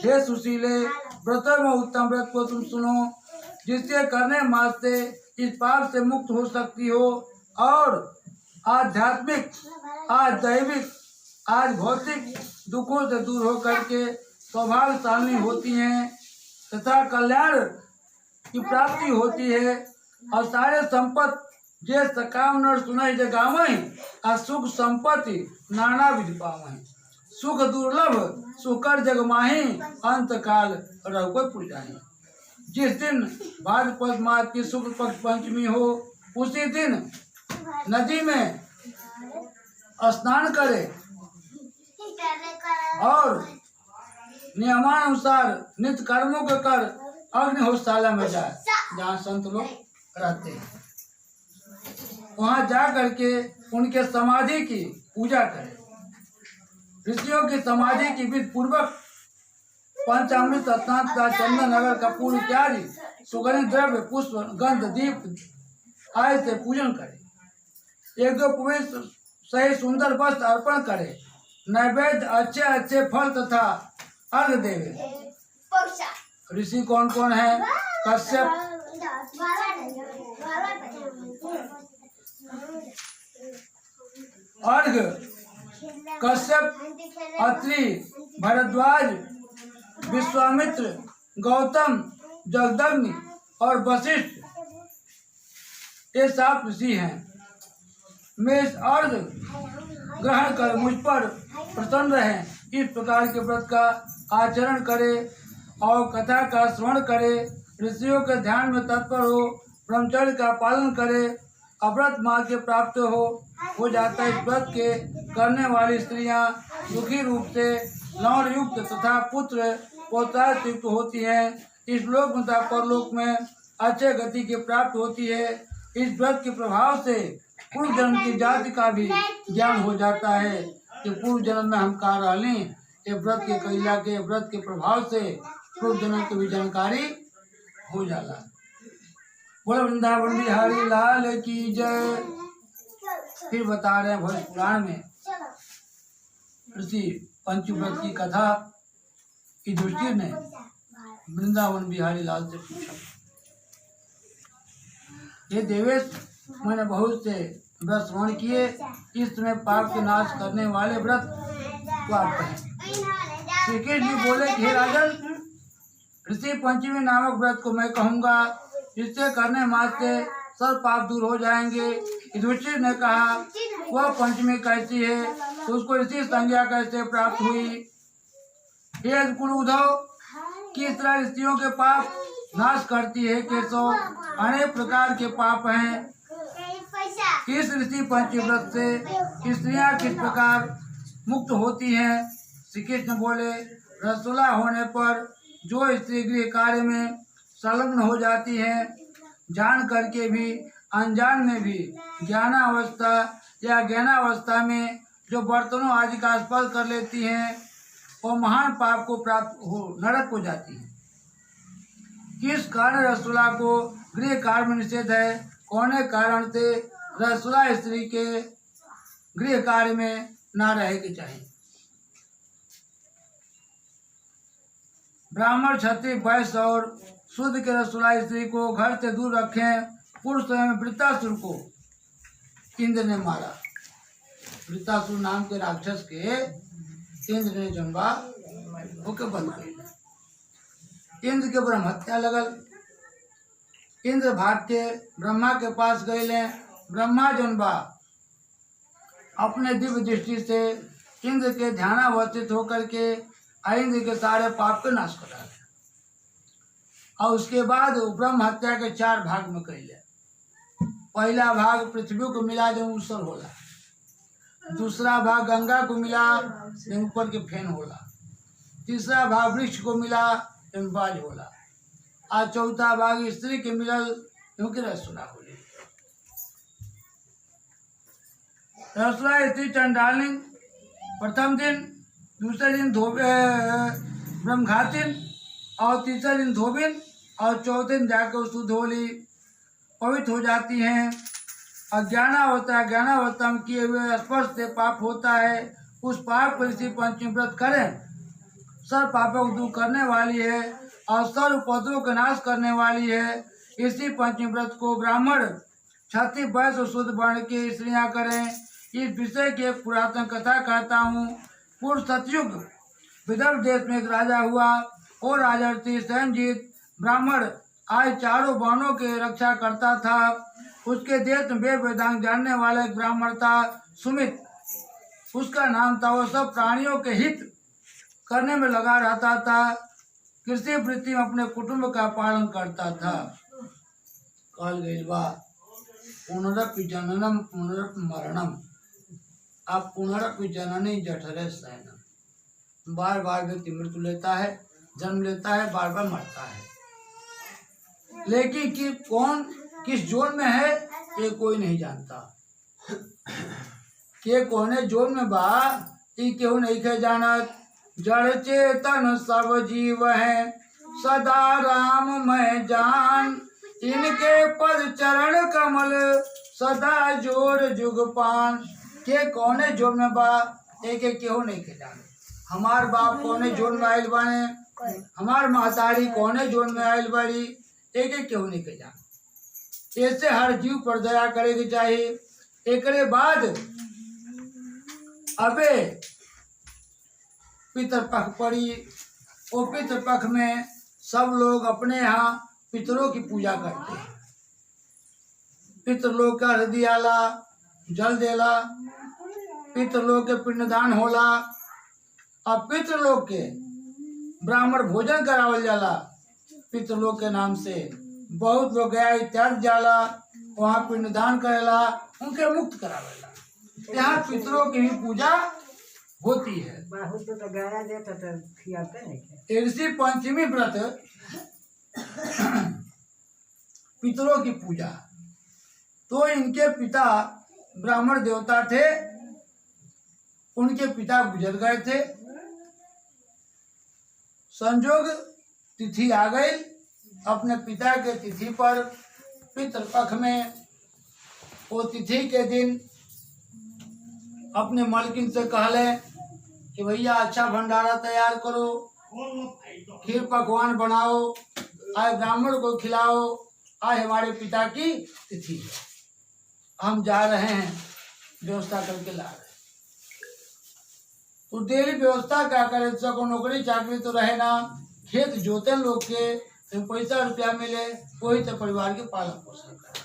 हे सुशीले, व्रतों में उत्तम व्रत को तुम सुनो, जिसके करने मात्र से इस पाप से मुक्त हो सकती हो और आध्यात्मिक, आज दैविक, आज भौतिक दुखों से दूर हो करके सौभाग्यशाली होती हैं तथा कल्याण की प्राप्ति होती है। और सारे संपत्ति जे सकाम नर सुनाई जगावहि और सुख संपत्ति नाना विधि पावहि। सुख दुर्लभ सुकर जगमाही अंत काल रघुपत पुजाहि। जिस दिन भाद्रपद मास की शुक्ल पक्ष पंचमी हो, उसी दिन नदी में स्नान करे और नियमानुसार नित्य कर्मों के कर अग्निहोत्रशाला में जाए, जहाँ संत लोग रहते हैं। वहाँ जा करके उनके समाधि की पूजा करें। ऋषियों की समाधि की विधि पूर्वक पंचामृत, स्नान का चंदन, अगर कपूर इत्यादि सुगंधित द्रव्य, पुष्प, गंध, दीप आदि से पूजन करे। एक दो पवित्र सही सुंदर वस्त्र अर्पण करे। नैवेद्य अच्छे अच्छे फल तथा अर्घ देवे। ऋषि कौन कौन है? कश्यप, अर्घ कश्यप, अत्रि, भरद्वाज, विश्वामित्र, गौतम, जगदग्नि और वशिष्ठ, ये 7 ऋषि हैं। मैं इस अर्घ ग्रहण कर मुझ पर प्रसन्न रहे, इस प्रकार के व्रत का आचरण करे और कथा का श्रवण करे। ऋषियों के ध्यान में तत्पर हो, ब्रह्मचर्य का पालन करे, अव्रत मार्ग के प्राप्त हो जाता है। इस व्रत के करने वाली स्त्रियां सुखी रूप से लौण युक्त तथा पुत्र पौत्रार्थ युक्त होती हैं। इस लोक में तथा परलोक में अच्छे गति की प्राप्त होती है। इस व्रत के प्रभाव से पूर्व जन्म की जाति का भी ज्ञान हो जाता है कि पूर्व जन्म में हम कहाँ रहने। ये व्रत के कैला के व्रत के प्रभाव से पूर्व जन्म की भी जानकारी हो जाला। बोल वृंदावन बिहारी लाल की जय। फिर बता रहे हैं भविष्य पुराण में ऋषि पंचव्रत की कथा की युधिष्ठिर ने वृंदावन बिहारी लाल से पूछा, ये देवेश, मैंने बहुत से व्रत श्रवण किए, इस समय पाप के नाश करने वाले व्रत को आप कहें। श्री कृष्ण जी बोले कि हे राजन, ऋषि पंचमी नामक व्रत को मैं कहूँगा, जिससे करने मात्र से सब पाप दूर हो जाएंगे। युधिष्ठिर ने कहा, वह पंचमी कैसी है, तो उसको ऋषि संज्ञा कैसे प्राप्त हुई। हे कुल उद्धव, किस तरह ऋषियों के पाप नाश करती है केशव। अनेक प्रकार के पाप हैं। किस ऋषि पंचव्रत से स्त्रियां किस प्रकार मुक्त होती हैं। श्री कृष्ण बोले, रसोला होने पर जो स्त्री गृह कार्य में संलग्न हो जाती है, जान करके भी अनजान में भी ज्ञानावस्था या ज्ञानावस्था में जो बर्तनों आदि का स्पर्श कर लेती हैं, वो महान पाप को प्राप्त हो नरक हो जाती है। किस कारण रसोला को गृह कार्य में निषेध है। कौन कारण से रसोला स्त्री के गृह कार्य में न रहे के चाहिए। ब्राह्मण क्षत्रिय वैश्य और शुद्ध के रसोलाई स्त्री को घर से दूर रखें। पुरुष स्वयं वृत्तासुर को इंद्र ने मारा। वृत्तासुर नाम के राक्षस के इंद्र ने जन्मा होके बंद कर। इंद्र के ब्रह्म हत्या लगल। इंद्र भाग के ब्रह्मा के पास गए। ब्रह्मा जन्मा अपने दिव्य दृष्टि से इंद्र के ध्यानावस्थित होकर के इंद्र के सारे पाप का नाश करा दिया। और उसके बाद ब्रह्म हत्या के 4 भाग में कैले। पहला भाग पृथ्वी को मिला जो ऊसर होला, दूसरा भाग गंगा को मिला जो ऊपर के फेन होला, तीसरा भाग वृक्ष को मिला जो बाज होला, और चौथा भाग स्त्री के मिलल क्योंकि रसुरा होली। रसुरा स्त्री चंडालिनी प्रथम दिन, दूसरे दिन ब्रह्मघातिन, और तीसरे दिन धोबिन, और चौथे दिन जाकर शुद्ध होली पवित्र हो जाती हैं। अज्ञानावस्था में किए हुए स्पर्श से पाप होता है। उस पाप को इसी पंचमी व्रत करें। सर्व पापों को दूर करने वाली है और सर्व उपद्रवों का नाश करने वाली है। इसी पंचमी व्रत को ब्राह्मण क्षत्रिय वैश्य और शुद्ध वर्ण की स्त्रियां करें। इस विषय की एक पुरातन कथा कहता हूँ। पूर्व सतयुग विदर्भ देश में एक राजा हुआ। वो राजा स्वयंजीत ब्राह्मण आज चारों वर्णों के रक्षा करता था। उसके देश में वेद वेदांग जानने वाला एक ब्राह्मण था, सुमित उसका नाम था। वो सब प्राणियों के हित करने में लगा रहता था। कृषि वृत्ति में अपने कुटुंब का पालन करता था। कल गई बा पुनरपि जननम पुनरपि मरणम। आप पुनरपि जननी जठरे शयनम। बार बार व्यक्ति मृत्यु लेता है, जन्म लेता है, बार बार मरता है। लेकिन कि कौन किस जोन में है ये कोई नहीं जानता। के कोने जोन में बा ये क्यों नहीं खे जानत। जड़ चेतन सब जीव है सदा राम मैं जान। इनके पद चरण कमल सदा जोर जुग पान। के कोने जोन में बा एक क्यों नहीं खे जान। हमार बाप कोने जोन में आयल बने, हमार महतारी कोने जोन में आयल बड़ी, एक क्यों नहीं के जान। ऐसे हर जीव पर दया करेगी चाहिए। एकरे बाद अबे पितरपक्ष पड़ी। वो पितरपक्ष में सब लोग अपने यहाँ पितरों की पूजा करते हैं। पितरलोक का हृदय आला जल देला, पितरलोक के पिंडदान होला, और पितरलोक के ब्राह्मण भोजन करावल जाला। पितरलोक के नाम से बहुत लोग गया इत्यादि जाला, वहाँ पिंडदान करेला, उनके मुक्त करावेला। यहाँ पितरों की भी पूजा होती है। इसी पंचमी व्रत पितरों की पूजा। तो इनके पिता ब्राह्मण देवता थे, उनके पिता गुजर गए थे। संजोग तिथि आ गई। अपने पिता के तिथि पर पितृपक्ष में वो तिथि के दिन अपने मालकिन से कहले कि भैया अच्छा भंडारा तैयार करो, खीर पकवान बनाओ, आज ब्राह्मण को खिलाओ, आज हमारे पिता की तिथि है, हम जा रहे हैं, व्यवस्था करके ला रहे हैं। तो डेली व्यवस्था क्या करे, सबको नौकरी चाकरी तो रहे ना, खेत जोते लोग के पैसा रुपया मिले, वही तो परिवार के पालन पोषण करे।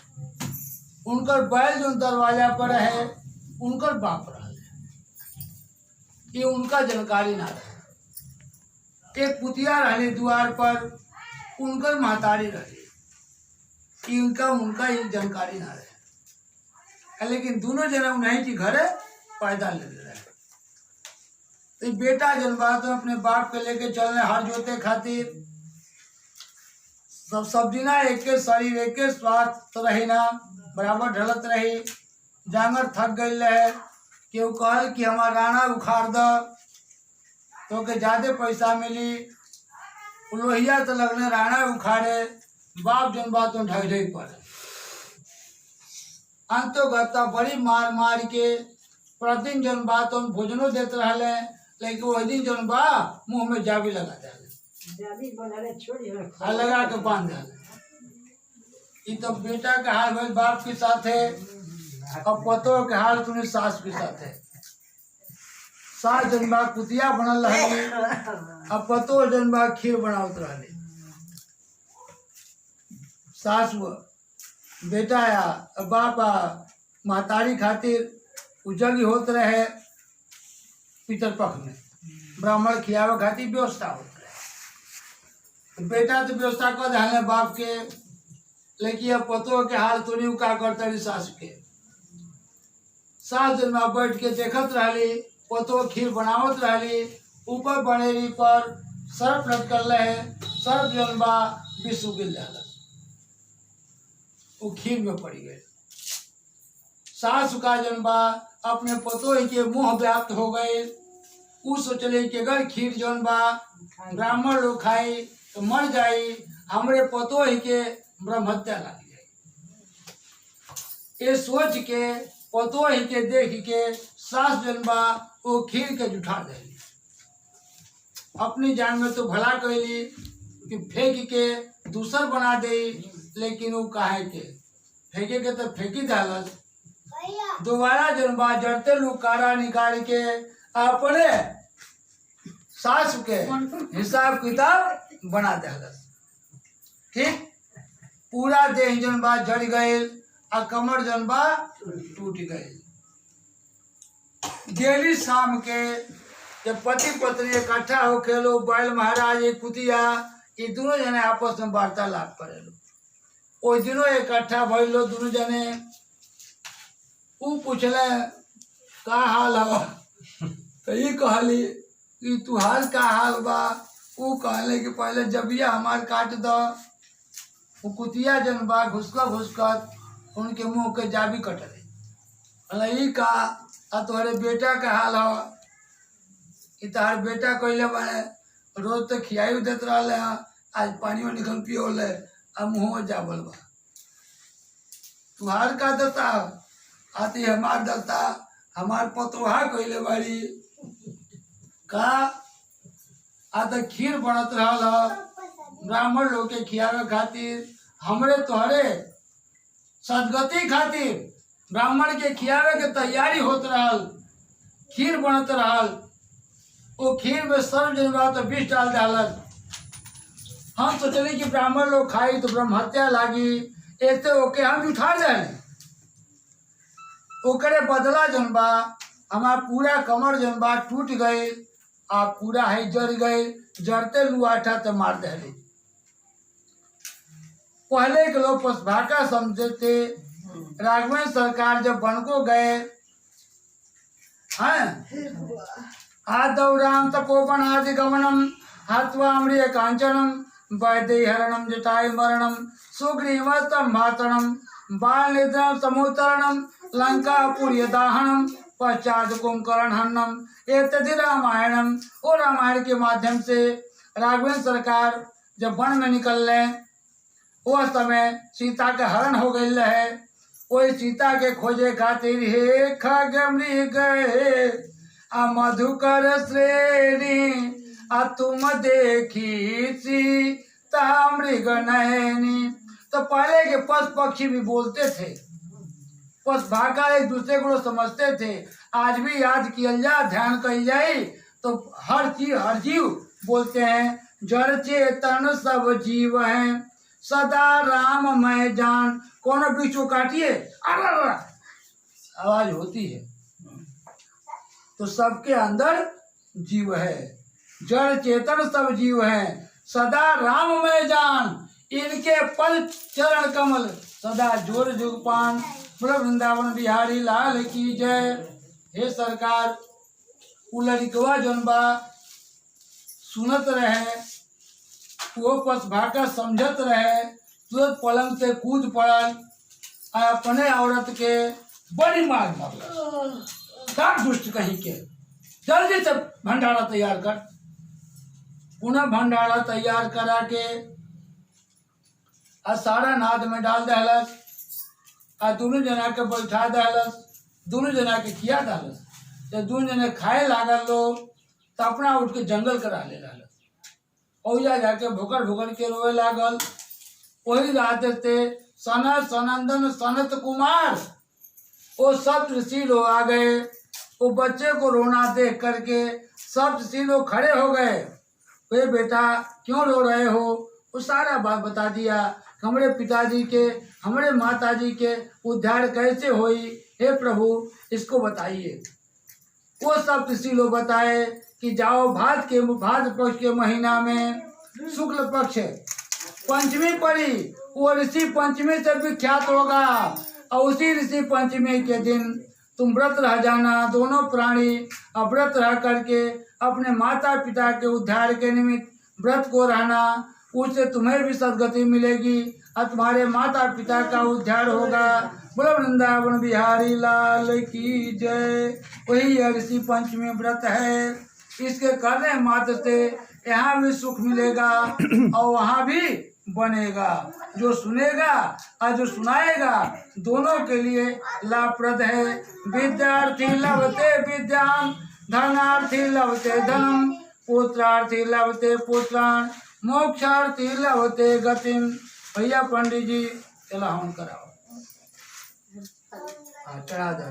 उनकर बैल जो दरवाजा पर है उनकर बाप रहे, ये उनका जानकारी ना रहे। एक पुतिया रहे द्वार पर, उनकर महतारी रहे, कि उनका ये जानकारी ना रहे। लेकिन दोनों जना उन्हीं के घर पैदा ले रहे। तो बेटा जन्मा तो अपने बाप के लेके चलने हर जोते खातिर। सब दिना एक के शरीर एक के स्वास्थ्य रही ना, बराबर ढलत रही। जांगर थक गई रहे, केहू कहल कि हमारा राणा उखाड़ द तो के ज्यादा पैसा मिली। लोहिया तो लगने राणा उखाड़े, बाप जन बात ढगले पड़े। अंतोगता बड़ी मार मार के प्रतिदिन जन बात भोजनो देते रहे, लेकिन वही दिन जन बा मुँह में जाबी लगा दे। आ लगा के बांध दिया। ये तो बेटा के हाल भाई बाप के साथ है, अब पतो के हाल तुम्हें सास के साथ है। सास जनबा कुतिया बनल रहे, अब पतो जनबा खीर बनावत रहे। सास बेटा या बाप महतारी खातिर उजगी होत रहे। पितर पक्ष में ब्राह्मण खियावे खातिर व्यवस्था होत रहे। बेटा तो व्यवस्था कर रहे बाप के, लेकिन अब पतो के हाल तोड़ी का करता सास के। सास दिन में बैठ के देखत रही, पतो खीर बनावत रही। ऊपर बनेरी पर सर्फ लटकल रहे, सर्फ जनबा विश्व गिर जाला, वो खीर में पड़ गए। सास का जनबा अपने पतो के मुंह व्याप्त हो गए। उ सोचले कि अगर खीर जौन बा ब्राह्मण लोग खाई तो मर जाई, हमरे पतो ही के ब्रह्म हत्या लग जाए। ये सोच के पतो ही के देख के सास जनबा वो खीर के जुठा दे। अपनी जान में तो भला कैली कि फेंक के दूसर बना दे, लेकिन वो काहे के फेंके के तो फेंकी डालस। दोबारा जनबा जड़ते लोग कारा निकाल के अपने सास के हिसाब किताब बना देलस। ठीक, पूरा देह जनबा जड़ गए और कमर जनबा टूट गए। डेली शाम के जब पति पत्नी इकट्ठा हो खेलो, बैल महाराज एक कुतिया, ये दोनों जने आपस में वार्तालाप करे लो। वो दिनों इकट्ठा भइल लो, दोनों जने ऊ पूछले का हाल है, तो ये कहली कि तुहार का हाल बा। ऊ कहले कि पहले जबिया हमार काट दो। वो कुतिया जन बा घुसकर उनके मुंह के जाबी कटले। अरे का तुम्हारे बेटा का हाल हो, कि तहार बेटा कहले बने रोज तो खियाई देत रहे, आज पानी में निकल पियो ले, अब मुँह में जाबल बा। तुहार का दता आती हमार दता, हमार पतोहा कहले बाड़ी का आ तो खीर बनत रहा ब्राह्मण लोग के खियावे खातिर, हमरे तोहरे सदगति खातिर ब्राह्मण के खियावे के तैयारी होत रहल, खीर बनत रहल। वो खीर में सर्व जनबा तो विष डाल डालत। हम सोचले कि ब्राह्मण लोग खाई तो ब्रह्म हत्या लागी, ऐसे ओके हम उठा जाए। ओकरे बदला जनबा हमार पूरा कमर जनबा टूट गए, आप पूरा है जड़ गए। जड़ते लुआठा तो मार दे। पहले के लोग पसभाका समझे थे। राघवेंद्र सरकार जब बनको गए हैं, आदौराम तपोवन आदि गमनम हत्वाम्रिय कांचनम वैदेहरणम जटाय मरणम सुग्रीवस्तम भाषणम बाल निधनम समुतरणम लंकापुरी दाहनम पश्चात कुंभकर्ण हननम एतदि रामायणम। और रामायण के माध्यम से राघवेंद्र सरकार जब वन में निकल रहे, वो समय सीता के हरण हो गई है। वही सीता के खोजे खातिर हे खगमृग गए आ मधुकर श्रेणी आ तुम देखी सीता मृग नयनी। तो पहले के पशु पक्षी भी बोलते थे, पशु भागा एक दूसरे को समझते थे। आज भी याद किया जाए, ध्यान कही जाए तो हर जीव बोलते हैं। जड़ चेतन सब जीव हैं, सदा राम मैं जान। कौन वृक्ष को काटिए आवाज होती है, तो सबके अंदर जीव है। जड़ चेतन सब जीव हैं, सदा राम मैं जान। इनके पल चरण कमल सदा जोर जुगपान। बोलो वृंदावन बिहारी लाल की जय। हे सरकार, उ लड़कवा जौन बा सुनत रहे, वो पसभाका समझत रहे, तुरंत पलंग से कूद पड़ल, अपने औरत के बड़ी मार मारल। सब दुष्ट कहीं के, जल्दी से भंडारा तैयार कर। पुनः भंडारा तैयार करा के सारा नाद में डाल दहलस, दोनों जना के बैठा दहलस, दोनों जना के खिया दहलस। जब दोनों जने खाए लागल लो तो अपना उठ के जंगल करा ले रहलस। ओजा जाके भुकर भुकर के रोए लागल। वही रात थे सनत सनंदन सनत कुमार, वो सब ऋषि लोग आ गए। वो बच्चे को रोना देख करके सब ऋषि लोग खड़े हो गए। वे बेटा क्यों रो रहे हो? वो सारा बात बता दिया। हमारे पिताजी के हमारे माताजी के उद्धार कैसे हुई, हे प्रभु इसको बताइए। वो सब ऋषि लोग बताए कि जाओ भाद्र पक्ष के महीना में शुक्ल पक्ष पंचमी पड़ी, वो ऋषि पंचमी से विख्यात होगा। और उसी ऋषि पंचमी के दिन तुम व्रत रह जाना। दोनों प्राणी अब व्रत रह करके अपने माता पिता के उद्धार के निमित्त व्रत को रहना, उससे तुम्हें भी सदगति मिलेगी और तुम्हारे माता पिता का उद्धार होगा। बोलो वृंदावन बिहारी लाल की जय। वही ऋषि पंचमी व्रत है। इसके करने मात्र से यहाँ भी सुख मिलेगा और वहाँ भी बनेगा। जो सुनेगा और जो सुनाएगा दोनों के लिए लाभप्रद है। विद्यार्थी लभते विद्याम, धनार्थी लभते धनम, पुत्रार्थी लभते पुत्रान, मोक्षार्थी लभते गतिम। भैया पंडित जी चला हवन कराओ। हाँ चढ़ा दो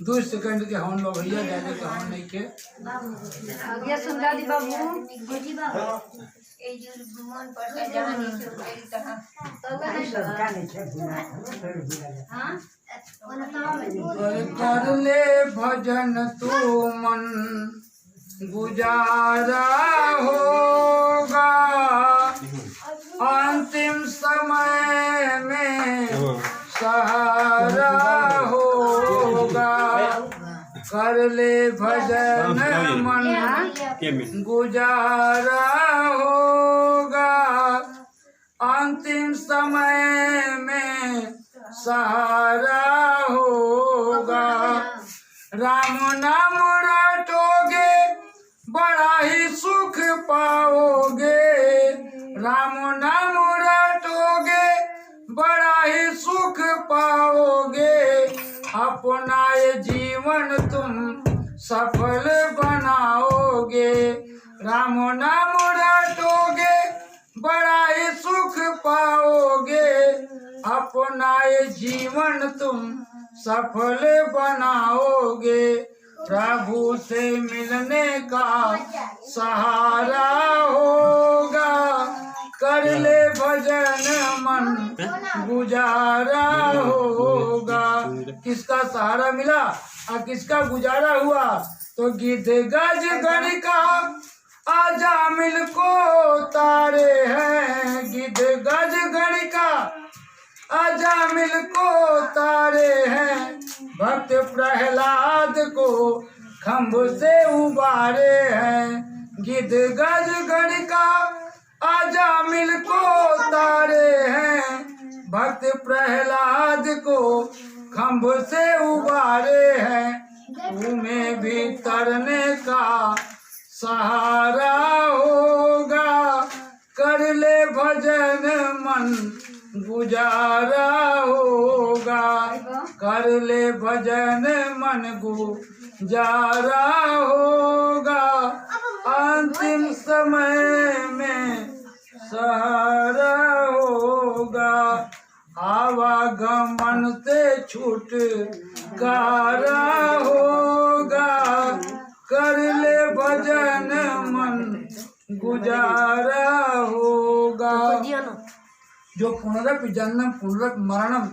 2 सेकंड के हवन लो भैया, ज्यादा के हवन नहीं के। ये सुनला दी बाबू मन पड़ता जहाँ नीचे मेरी तरह कर ले भजन तू मन गुजारा होगा, अंतिम समय में सहारा होगा। कर ले भजन मन गुजारा होगा, अंतिम समय में सहारा होगा। राम नाम रटोगे बड़ा ही सुख पाओगे, राम नाम रटोगे बड़ा ही सुख पाओगे। अपना ये जीवन तुम सफल बनाओगे, राम नाम रटोगे बड़ा ही सुख पाओगे। अपना ये जीवन तुम सफल बनाओगे। प्रभु से मिलने का सहारा होगा, कर ले भजन मन गुजारा होगा। किसका सहारा मिला और किसका गुजारा हुआ? तो गिद्ध गज गणिका आजा मिल को तारे हैं, गिद्ध गज गणिका आजा मिल को तारे हैं। भक्त प्रहलाद को खम्भ से उबारे हैं, गिद्ध गज गणिका आजा मिल को तारे हैं। भक्त प्रहलाद को खम्भ से उबारे हैं। तुम्हें भी तरने का सहारा होगा, कर ले भजन मन गुजारा होगा, कर ले भजन मन गुजारा होगा। अंतिम समय में सहारा होगा। आवागमन से छुटकारा होगा, कर ले भजन मन गुजारा होगा। जो पुनरप जन्म पुनरप मरणम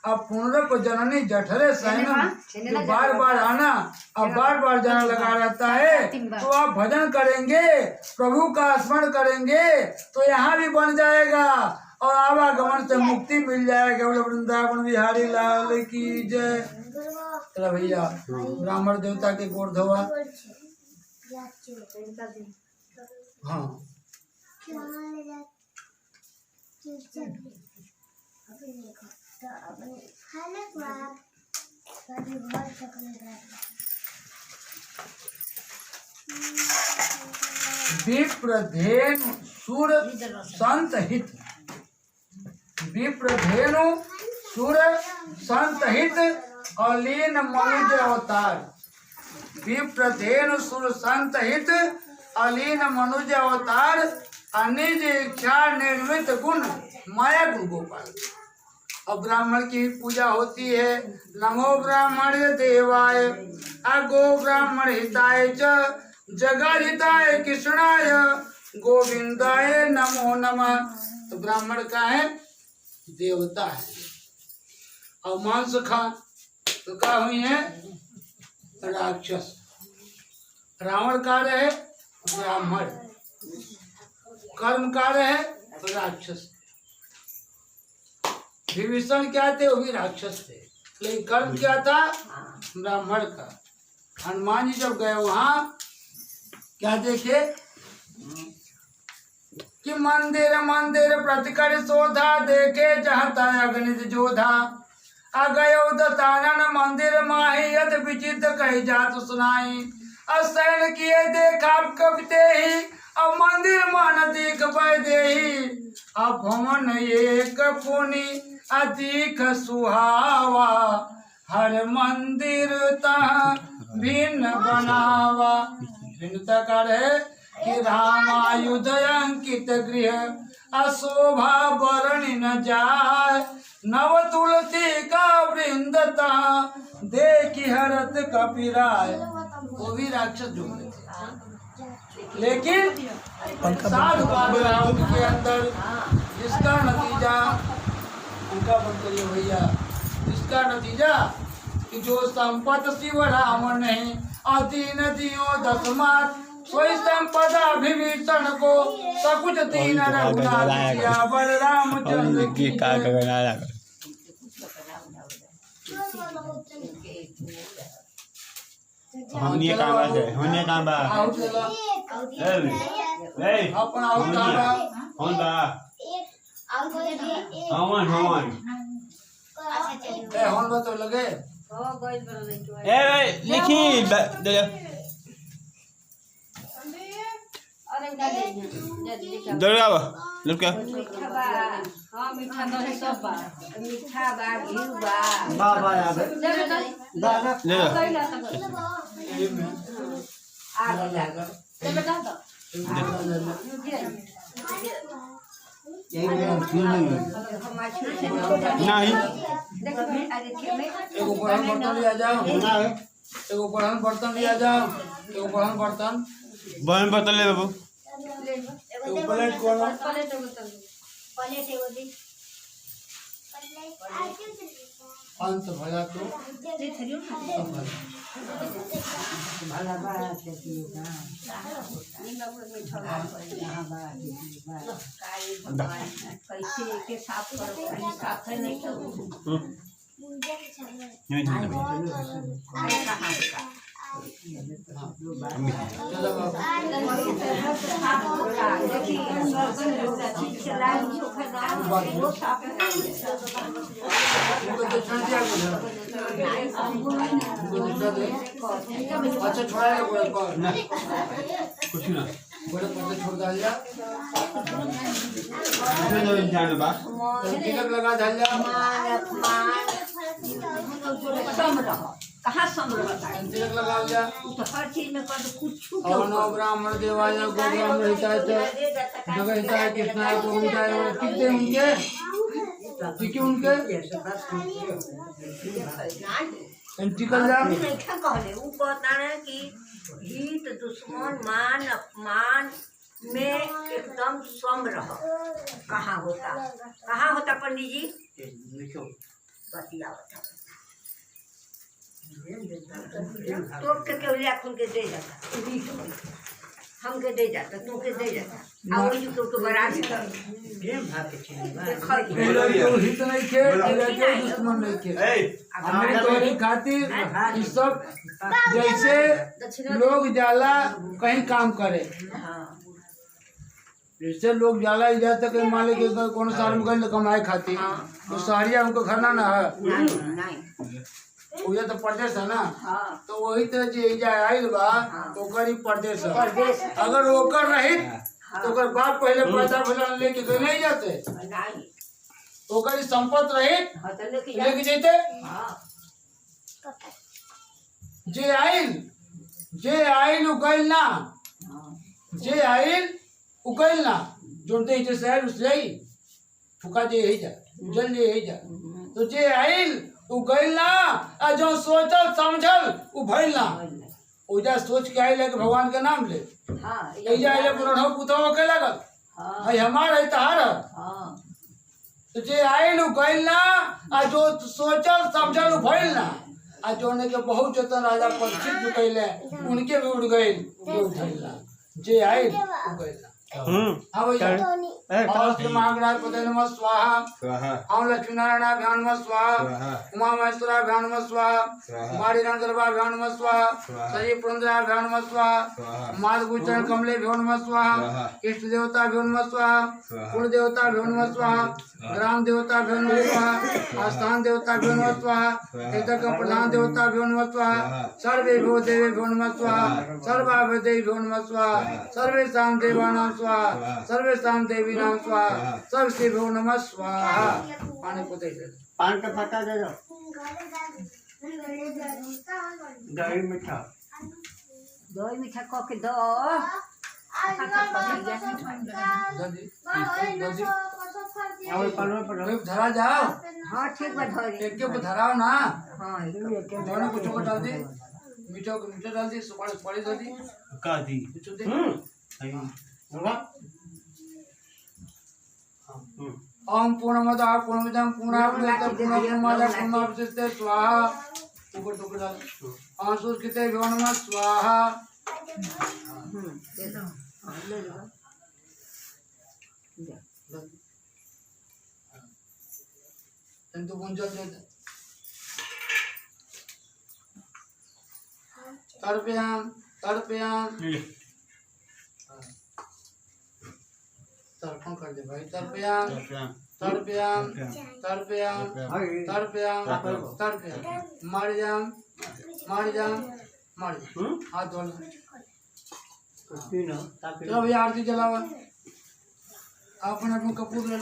अब पुनरप जननी जठरे शयनम, जो बार बार आना अब बार बार जाना लगा रहता है। तो आप भजन करेंगे, प्रभु का स्मरण करेंगे तो यहाँ भी बन जाएगा और आवागमन से मुक्ति मिल जाएगा। वृंदावन बिहारी लाल की जय। चला भैया ब्राह्मण देवता के गोड़ धोआ। हाँ विप्रधेनु सुर संत हित, विप्रधेनु सुर संत हित और लीन मनुज अवतार। विप्रधेनु सुर संत हित अलीन मनुज अवतार अनिज इच्छा निर्मित गुण माया गुण गोपाल। अब ब्राह्मण की पूजा होती है। नमो ब्राह्मण देवाय गो ब्राह्मण हिताय च जगत हिताय कृष्णाय गोविंदाय नमो नमः। तो ब्राह्मण का है देवता है और मांस खा तो क्या हुई है राक्षस। रावण कार्य है ब्राह्मण, कर्म कार्य है राक्षस। विभीषण क्या थे? वो भी राक्षस थे, लेकिन कर्म क्या था? ब्राह्मण का। हनुमान जी जब गए वहां क्या देखे कि मंदिर मंदिर प्रतिकर शोधा देखे जहता अग्नित जोधा अगयो दत्तानन मंदिर माही यद विचित्र कही जात सुनाई असैन किए देखा कविते ही अब मंदिर मान देख दे अब भवन एक पुनि अधिक सुहावा हर मंदिर तह भिन्न बनावा। भिन्नता कर है कि रामायुध अंकित गृह अशोभा वर्णि न जाय नव तुलसी का वृंदता देखी हरत कपिराय। वो भी राक्षस ढूंढे थे, लेकिन साधु बाबराव के अंदर जिसका नतीजा उनका बंद करिए भैया, इसका नतीजा कि जो संपत शिव राम नहीं अधीन दियो दसमात सोई संपदा विभीषण को सकुच तीन रघुनाथ किया बलराम चंद्र की हमने काम है हमने काम बा ए अपन आउट का कौन बा हवन ए होन तो लगे ए लिखी दे दौड़ा लड़का मीठा बा। हाँ मीठा दही सब बा। मीठा बा घी बा। बाबा याद है ले लो आग लगा। नहीं एगो बड़हन बर्तन लिया जाओ, एगो बड़हन बर्तन लिया जाओ, एगो बड़हन बर्तन बहन बता ले बाबू एगो प्लेट खोलो अंत भला तो कैसे के साफ करो कहीं साफ है नहीं करो नहीं चलो बाबा इनको तो छोड़ दिया इनको तो दे अच्छा छोड़ा है बड़े पर ना कुछ ना बड़े पर से छोड़ दिया इसमें जो जान बा तिलक लगा दिया कहाँ समझ तिलक लगा दिया तो हर चीज में कर कुछ और नौ ब्राह्मण देवाय गो ब्राह्मण हिताय जगह हिताय कृष्णाय गोविंदाय कितने उनके ठीक है उनके टिकल जा कहले वो कहता है कि हित दुश्मन मान अपमान में एकदम सम रह। कहाँ होता पंडित जी बतिया तो के लिया खुल के दे जाता हमके दे जाता तुमके दे जाता आ वही तो बड़ा हित नहीं खे दुश्मन नहीं खे हमें तो खातिर ये सब जैसे लोग जाला कहीं काम करे जैसे लोग जाला इधर तक मान ले कौन साल में गए कमाए खातिर तो शहरिया उनको खाना ना है उधर तो प्रदेश है ना तो वही तरह जे आयल बा तो ओकर प्रदेश है। अगर ओकर रही तो ओकर बाप पहले पैसा फैला लेके गए नहीं जाते ओकर संपत्ति रही लेके जाते जे आयल गइल ना जे आइल उकल ना जोड़ते ही शहर उसले ही फुका जे ही जा जल जे ही जा तो जे आइल उकल ना आ जो सोचल समझल उ भइल ना ओजा सोच के आइल के भगवान के नाम ले हाँ एजा आइल पुरनो पुतवा के लागल हाँ भाई हमार है तहार हाँ तो जे आइल उकल ना आ जो सोचल समझल उ भइल ना आ जोने के बहुत जतन राजा परीक्षित जो कैले उनके भी उड़ गए जो धैला जे आइल उकल ना हाँ भैया और महागणाय पते नमः स्वाहा स्वाहा हम लक्ष्मी नारायणाभ्याम नमः स्वाहा स्वाहा उमा महेश्वराभ्याम नमः स्वाहा स्वाहा मारी रणगर्भाभ्याम नमः स्वाहा स्वाहा सजी पुरंदराभ्याम नमः स्वाहा स्वाहा माधगुचरण कमलेभ्यो नमः स्वाहा स्वाहा इष्ट देवताभ्यो नमः स्वाहा स्वाहा कुल देवताभ्यो नमः स्वाहा ग्राम देवताभ्यो नमः स्वाहा आस्थान देवताभ्यो नमः स्वाहा एतक प्रधान देवताभ्यो नमः स्वाहा सर्वेभ्यो देवेभ्यो नमः स्वाहा सर्वाभ्यो नमः स्वाहा सर्वेषां देवानां स्वाहा सर्वेषां देवीनां स्वाहा सर्वसेभ्यो नमः स्वाहा पानी पोते पान का पत्ता दे दो दही मीठा दो मीठा कह के दो दादी और पानो पर कोई धरा जाओ हाँ ठीक बा धोरी एक के धराओ ना हाँ दोनों कुछ को डाल दे मीठा को मीठा डाल दे सुपारी सुपारी डाल दी का दी कुछ दे आई होगा ओम पूर्णमदः पूर्णमिदं पूर्णात् पूर्णमादाय पूर्णावशिष्यते स्वाहा ऊपर टुकड़ डाल आंसुर्कृते भ्यो नमः स्वाहा दे दो हाँ ले लो तंतु गुंजल दे तर्पयाम तर्पण कर दे भाई तर्पयाम मार जाम हाथ धो चलो भैया आरती जलावा अपन अपन कपूर ले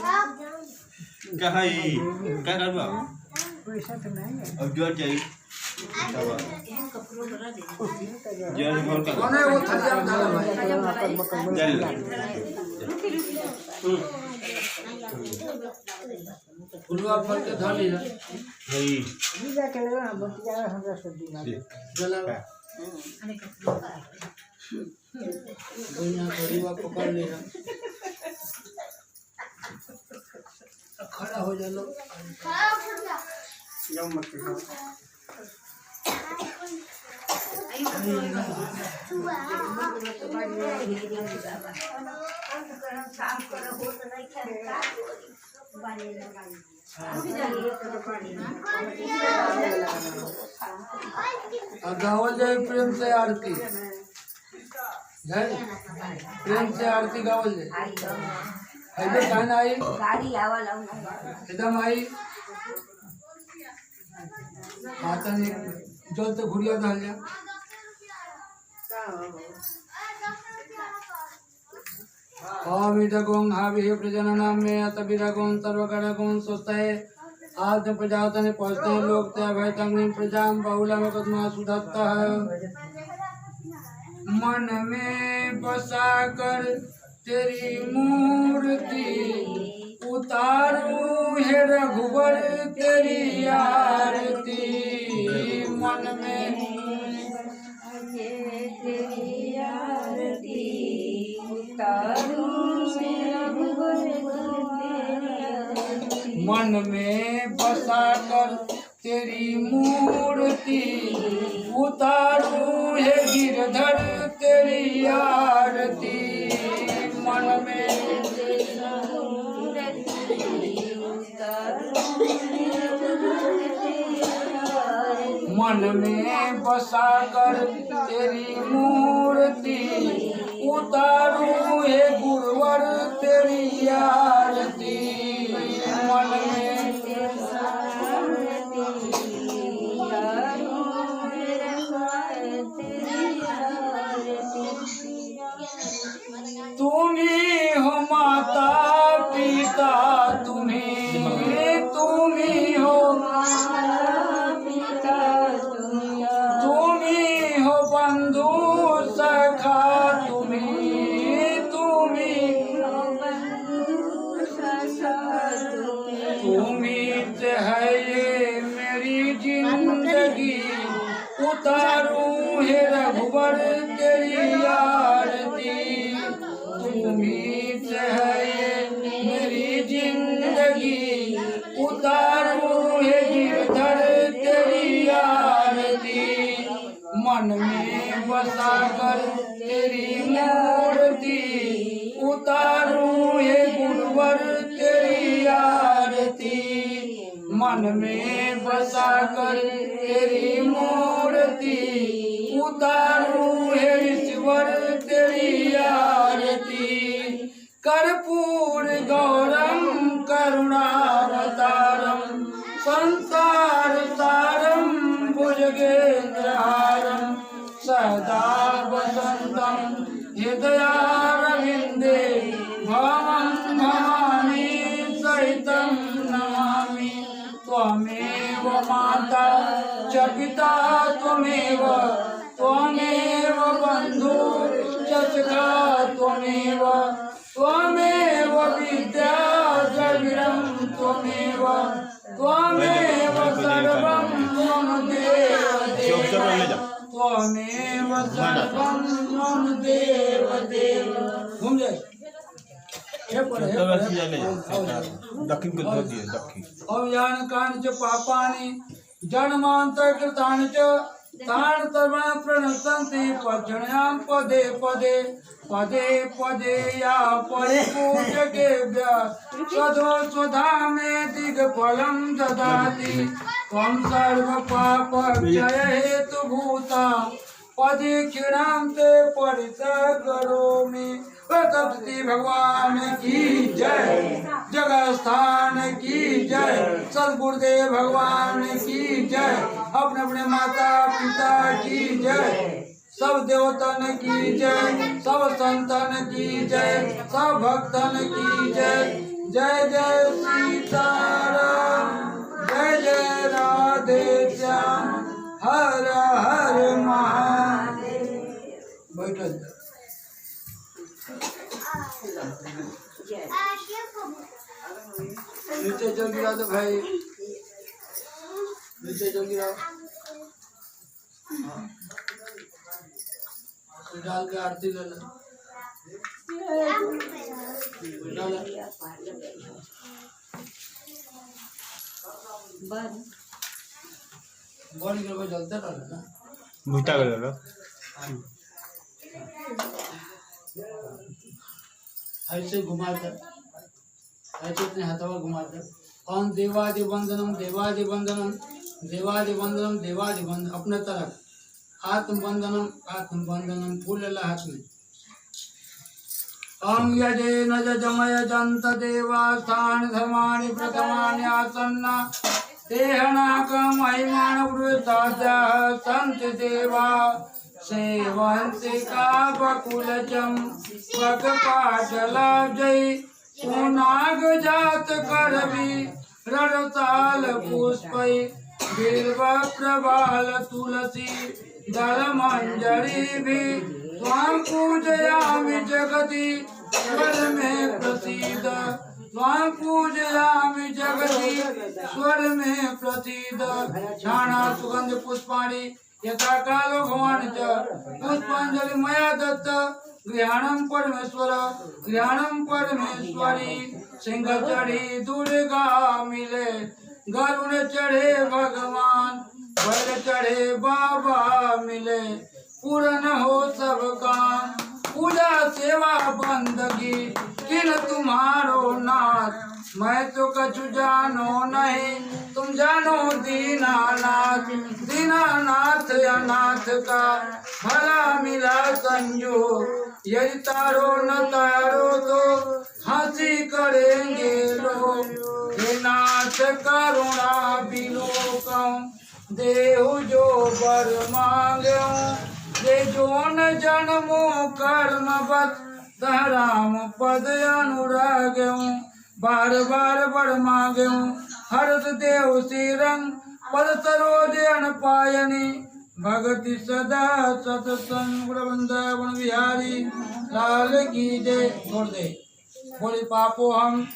क्या है क्या कर बा अब जो चाहिए जल बोल का कौन है वो थलिया में डाला भाई जल फुलवा फल के धाली है नहीं जलावा दुनिया गरीबा पकड़ लेना खड़ा हो जा लो गावल जाए प्रेम से आरती प्रेम से आरती गावल जाए ऐसे कहना आई गाड़ी आवल एकदम आई माता ने जल तो घुड़िया डाल जा अविदगुं हाविः प्रजननं मे अतविदगुं सर्वगणगुं स्वस्ते आद्य प्रजातने पौष्टे लोकते अभयतंग्निं प्रजां बहुलमकस्मा सुधत्तः मन में बसा कर तेरी मूर्ति उतारूं हे रघुवर तेरी आरती मन में मन में बसा कर तेरी मूर्ति उतारूं हे गिरधर तेरी आरती मन में मन में बसा कर तेरी मूर्ति उतारूं हे गुरुवर तेरी आरती मन में तुम्ही हो माता पिता तुम्ही हो तुम्ही हो बंधु सखा तुम्ही से है ये मेरी जिंदगी, उतारूं हे रघुवर तेरी आरती। तुम्ही से है ये मेरी जिंदगी, उतारूं हे गिरधर तेरी आरती। मन में बसा कर तेरी मूर्ति, उतारूं हे गुरुवर तेरी आरती। मन में बसा कर तेरी मूर्ति, उतारूं हे ईश्वर तेरी आरती। कर्पूर गौरम करुणावतारम, संसार सारम भुजगेन्द्रहारम, सदा वसंतम हृदयारविंदे भवं भवानी सहितं नमामि। त्वमेव माता च पिता त्वमेव, त्वमेव बन्धु च सखा त्वमेव, त्वमेव विद्या द्रविणं त्वमेव, त्वमेव सर्वं मम देव, त्वमेव सर्वं मम देव। घूम जाए दक्षिण को धो दिए दक्षिण। अव्यान कांच पापानि जन्मांतर कृतानि च तान सर्वं प्रणश्यन्ति पक्षण्यां पदे पदे, पदे पदे या परिपूजकेभ्यः स्वधो स्वधामे दिग्फलं ददाति। त्वं सर्वपापक्षय हेतुभूता, पदीक्षिणां ते परितः करोमि। सप्तति भगवान की जय, जगह स्थान की जय, सदगुरुदेव भगवान की जय, अपने अपने माता पिता की जय, सब देवतन की जय, सब संतन की जय, सब भक्तन की जय। जय जय सीताराम, जय जय राधे श्याम, हर हर महादेव। बैठो नीचे चल गिरा दो भाई, नीचे चल गिरा डाल के आरती कर लो। बॉडी के जलते रहना ना, भूता कर लो। ऐसे घुमाकर, ऐसे अपने हाथवा घुमाकर ओम देवादि वंदनम देवादि वंदनम देवादि वंदनम देवादि वंदन, अपने तरफ आत्म वंदनम फूल ला हाथ में। ओम यजे न जमय जंत देवास्थान धर्माणि प्रथमानि आसन्ना, देहनाक महिमान वृद्धाद्याः सन्ति देवा, सेवन्ति का बकुलजं पगपाटलाब्जै, सुनाग जात करवि रडताल पुष्पै, बिल्व प्रबाल तुलसी दल मंजरीभिः, त्वां पूजयामि जगति स्वर में प्रसीद, त्वां पूजयामि जगति स्वर में प्रसीद। छाना सुगंध पुष्पाणि यथा कालो भवान् च, पुष्पांजलि मया दत्त, गृहाणं परमेश्वर गृहाणं परमेश्वरी। सिंह चढ़ी दुर्गा मिले, गरुड़ चढ़े भगवान, बैल चढ़े बाबा मिले, पूर्ण हो सब काम। पूजा सेवा बंदगी किन तुम्हारो नाथ, मैं तो कछु जानो नहीं, तुम जानो दीनानाथ। दीनानाथ अनाथ का भला मिला संयोग, यदि तारो न तारो तो हंसी करेंगे लोग। हे नाथ करुणा बिलोकम, देहु जो बर मांगो, दे जोन जन्मो कर्म बत, राम पद अनुराग। बार बार बर मांगो, हरत देव श्रीरंग, पद सरोज अनपायनी। भगति सदा सतसंग वृंदावन बिहारी लाल की जय। छोड़ दे, बोले पापो हम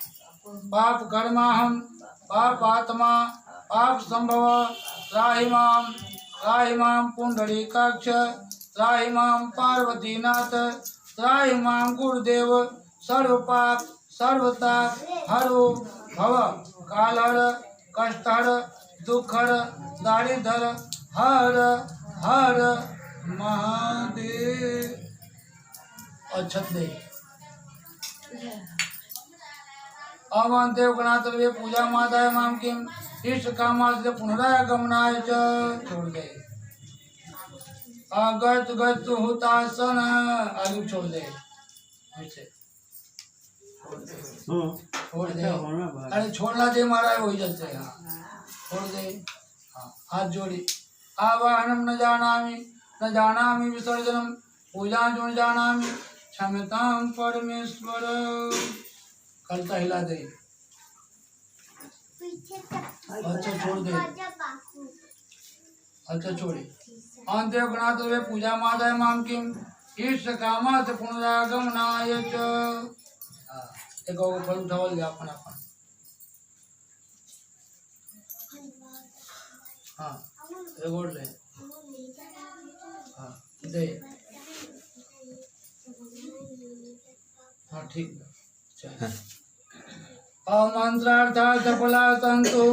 पाप कर्मा हम पापात्मा पाप संभव त्राहि मां पुंडरीकाक्ष त्राहि मां पार्वतीनाथ त्राहि मां गुरुदेव सर्व पाप सर्वताप हरो भव कालहर कष्टहर दुखहर दारिद्र हर हर महादेव। अक्षत दे अवन देव गणातर्वे पूजा माताय माम किम इष्ट कामास्य पुनरागमनाय च छोड़ दे। गत गत हुतासन आगे छोड़ दे। ऐसे छोड़ दे। अरे छोड़ना दे महाराज वही चलते हैं। छोड़ दे। हाँ हाथ जोड़ी आवाहनम न जानामि विसर्जनम पूजा जो न जानामि क्षमताम परमेश्वर। करता हिला दे। अच्छा छोड़ दे। अच्छा छोड़े अंत्य गणात वे पूजा मादाय माम किम इष्ट कामात पुनरागमनाय च। एक और फल उठावल गया अपन अपन। हाँ एक और ले। हाँ दे। हाँ ठीक है। अमंत्रार्था सफला संतु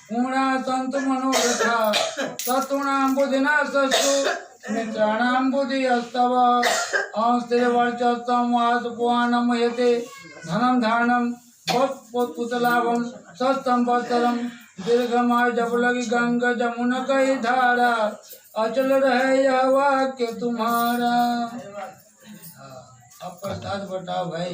पूर्णा संतु मनोरथा शत्रुणां बुद्धिना सस्तु मित्राणां बुद्धि अस्तव स्त्रीवर्चस्वं वासुपुआनं यते धनं धारणं पुत्रलाभं सत्संवत्सरं दीर्घमायु जब लगी गंगा जमुना कई धारा अचल रहे यह वाक्य तुम्हारा। अब प्रसाद बताओ भाई।